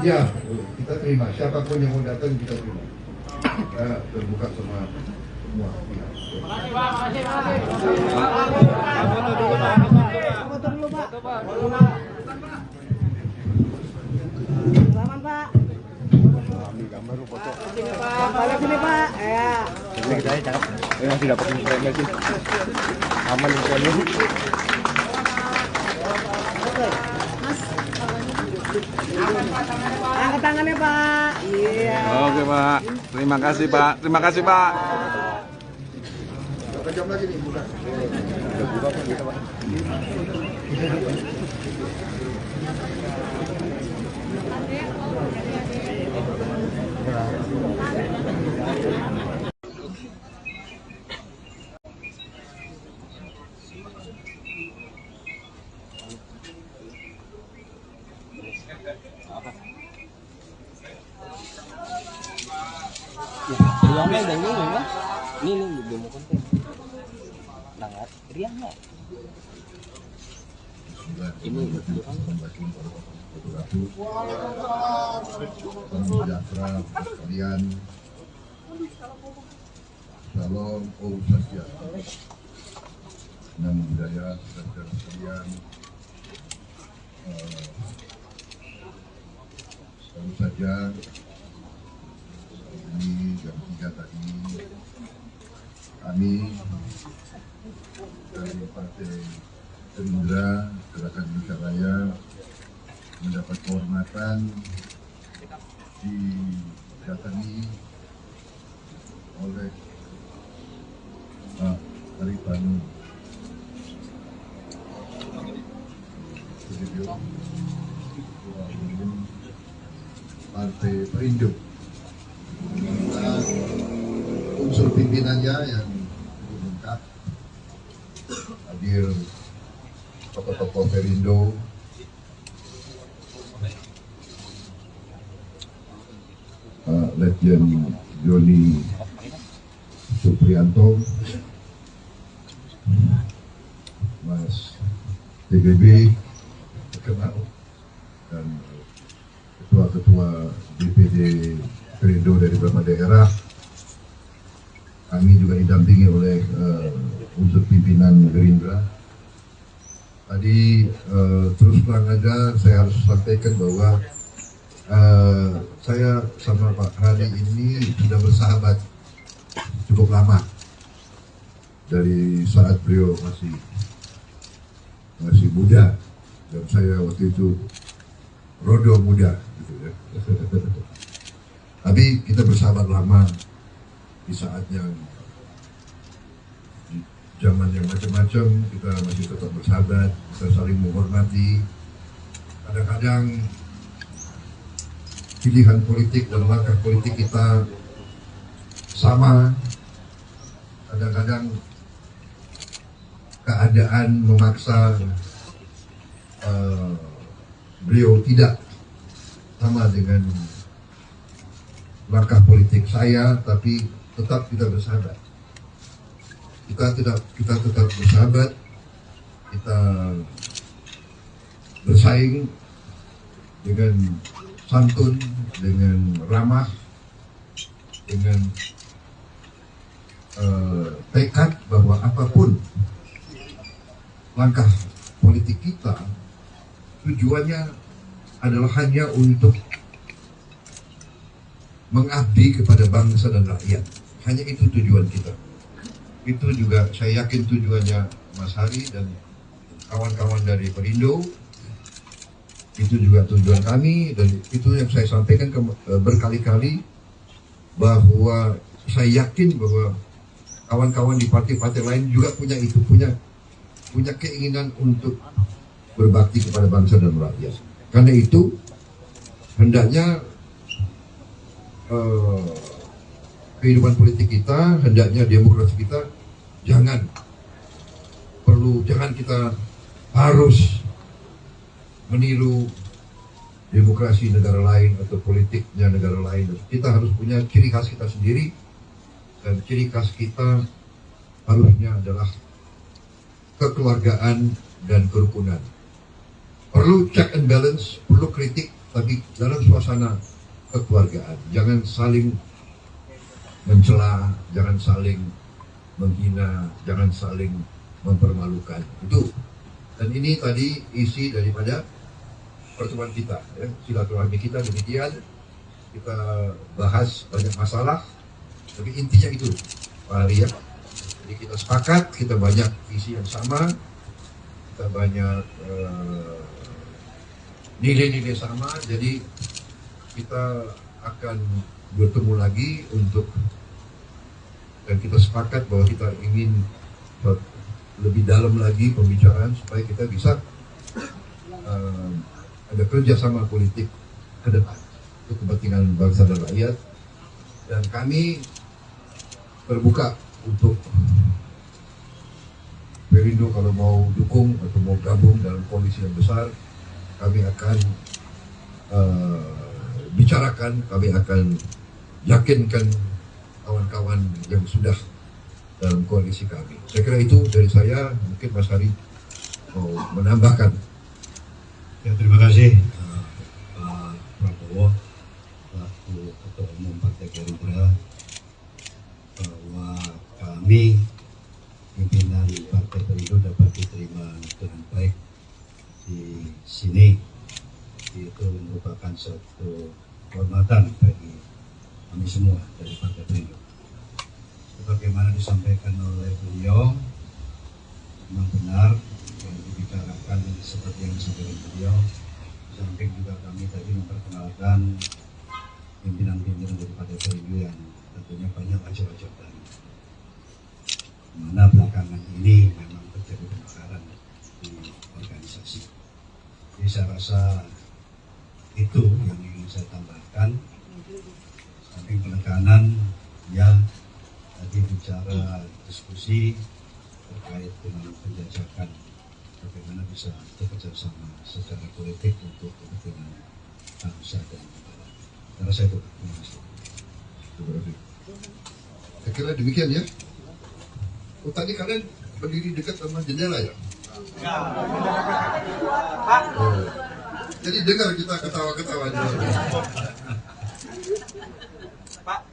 Ya, kita terima. Siapapun yang mau datang kita terima. Kita terbuka sama semua pihak. Foto dulu Pak. Selamat Pak. Sini Pak. Balik sini Pak. Ya. Ini kita cakep. Masih dapat info sih. Aman infonya. Angkat tangannya Pak. Iya. Oke Pak. Terima kasih Pak. Terima kasih Pak. Berapa jam lagi nih buka? Udah buka Pak, kita Pak. Riangnya udah ini mah. Ini belum konten. Nangat, riangnya. Ini sejahtera kalian. Shalom, Om Swastiastu. Namo Buddhaya, saudara sekalian. Baru saja ini jam 3 tadi kami dari Partai Gerindra Gerakan Indonesia Raya mendapat kehormatan didatangi oleh Pak Arifanu Sudibyo, Ketua Umum Partai Perindo. Dan unsur pimpinannya yang lengkap, hadir tokoh-tokoh Perindo, Letjen Joni Suprianto, Mas TGB terkenal, dan ketua-ketua DPD Perindo dari beberapa daerah. Kami juga didampingi oleh unsur pimpinan Gerindra. Tadi terus terang aja saya harus sampaikan bahwa saya sama Pak Hari ini sudah bersahabat cukup lama, dari saat beliau masih muda dan saya waktu itu rodo muda gitu ya. Tapi kita bersahabat lama di saat yang di zaman yang macam-macam, kita masih tetap bersahabat, kita saling menghormati. Kadang-kadang pilihan politik dan langkah politik kita sama, kadang-kadang keadaan memaksa beliau tidak sama dengan langkah politik saya, tapi tetap kita bersahabat. Kita tetap bersahabat, kita bersaing dengan santun, dengan ramah, dengan tekad bahwa apapun langkah politik kita, tujuannya adalah hanya untuk mengabdi kepada bangsa dan rakyat. Hanya itu tujuan kita. Itu juga saya yakin tujuannya Mas Hari dan kawan-kawan dari Perindo. Itu juga tujuan kami, dan itu yang saya sampaikan berkali-kali, bahwa saya yakin bahwa kawan-kawan di partai-partai lain juga punya itu, punya keinginan untuk berbakti kepada bangsa dan rakyat. Karena itu hendaknya kehidupan politik kita, hendaknya demokrasi kita jangan kita harus meniru demokrasi negara lain atau politiknya negara lain. Kita harus punya ciri khas kita sendiri, dan ciri khas kita harusnya adalah kekeluargaan dan kerukunan. Perlu check and balance, perlu kritik, tapi dalam suasana kekeluargaan. Jangan saling mencela, jangan saling menghina, jangan saling mempermalukan. Itu. Dan ini tadi isi daripada pertemuan kita, ya. Silaturahmi kita demikian. Kita bahas banyak masalah, tapi intinya itu, Pak Hari, ya. Jadi kita sepakat, kita banyak visi yang sama, kita banyak nilai-nilai sama, jadi kita akan bertemu lagi dan kita sepakat bahwa kita ingin lebih dalam lagi pembicaraan supaya kita bisa ada kerjasama politik ke depan untuk kepentingan bangsa dan rakyat. Dan kami terbuka untuk Perindo kalau mau dukung atau mau gabung dalam koalisi yang besar. Kami akan bicarakan, kami akan yakinkan kawan-kawan yang sudah dalam koalisi kami. Saya kira itu dari saya. Mungkin Mas Hari mau menambahkan. Ya, terima kasih Pak Prabowo, selaku Ketua Umum Partai Gerindra, bahwa kami pimpinan Partai Perindo dapat diterima dengan baik di sini. Itu merupakan suatu kehormatan bagi kami semua dari Partai Perindo. Sebagaimana disampaikan oleh beliau, memang benar yang dibicarakan seperti yang disampaikan beliau. Di samping juga kami tadi memperkenalkan pimpinan-pimpinan dari Partai Perindo yang tentunya banyak wajah-wajah baru. Mana belakangan ini memang terjadi pemekaran di organisasi. Jadi saya rasa itu yang ingin saya tambahkan. Samping penekanan, ya tadi bicara diskusi terkait dengan penjajakan bagaimana bisa bekerja sama secara politik untuk kepentingan bangsa dan negara. Saya rasa itu. Terima kasih. Terima kasih. Saya kira demikian ya. Oh, tadi kalian berdiri dekat sama jendela ya? Pak, Oh. Jadi dengar kita ketawa-ketawa.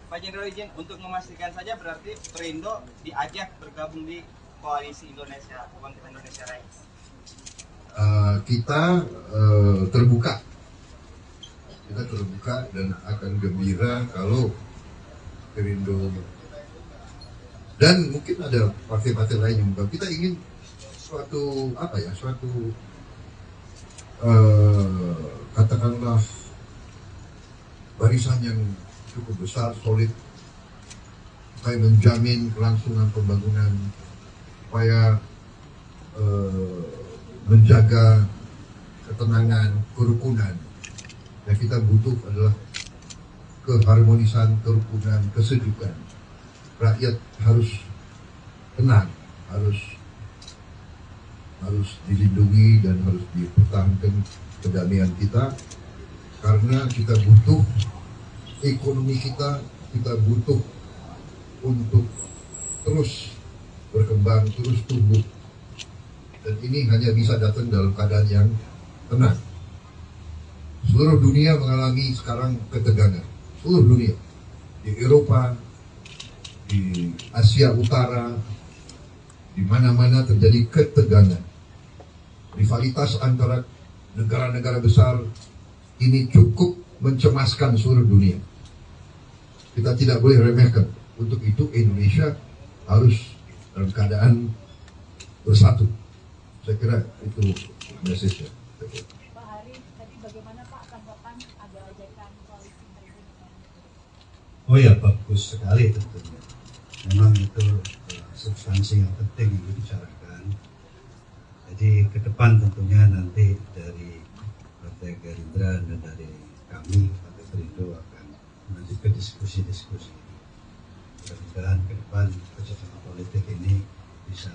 Pak Jenderal izin untuk memastikan saja berarti Perindo diajak bergabung di koalisi Indonesia, Kebangkitan Indonesia Raya. Kita terbuka. Kita terbuka dan akan gembira kalau Perindo dan mungkin ada partai-partai lain yang kita ingin suatu katakanlah barisan yang cukup besar, solid, supaya menjamin kelangsungan pembangunan, supaya menjaga ketenangan, kerukunan. Yang kita butuh adalah keharmonisan, kerukunan, kesejukan. Rakyat harus tenang, harus dilindungi dan harus dipertahankan kedamaian kita, karena kita butuh ekonomi kita butuh untuk terus berkembang, terus tumbuh, dan ini hanya bisa datang dalam keadaan yang tenang. Seluruh dunia mengalami sekarang ketegangan, seluruh dunia, di Eropa, di Asia Utara, di mana-mana terjadi ketegangan. Rivalitas antara negara-negara besar ini cukup mencemaskan seluruh dunia. Kita tidak boleh remehkan. Untuk itu Indonesia harus dalam keadaan bersatu. Saya kira itu message-nya. Pak Hari, tadi bagaimana Pak tanggapan ada ajakan koalisi Perindo? Oh ya, bagus sekali tentunya. Memang itu substansi yang penting yang dibicarakan. Jadi ke depan tentunya nanti dari Partai Gerindra dan dari kami Partai Perindo akan melanjutkan diskusi-diskusi. Mudah-mudahan ke depan kerjasama politik ini bisa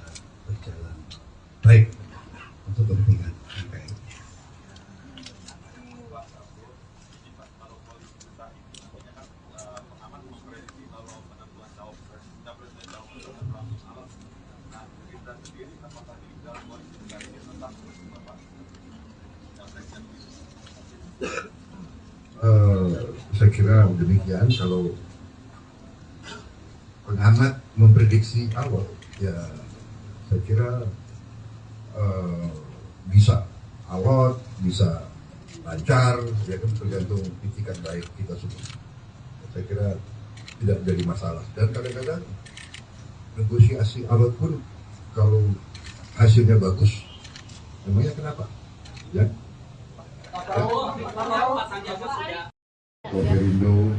berjalan baik untuk kepentingan NKRI. Saya kira demikian. Kalau pengamat memprediksi awal, ya saya kira bisa alot, bisa lancar, ya kan, tergantung itikat baik kita semua. Saya kira tidak jadi masalah. Dan kadang-kadang negosiasi alot pun kalau hasilnya bagus, memangnya kenapa? Ya. Perindo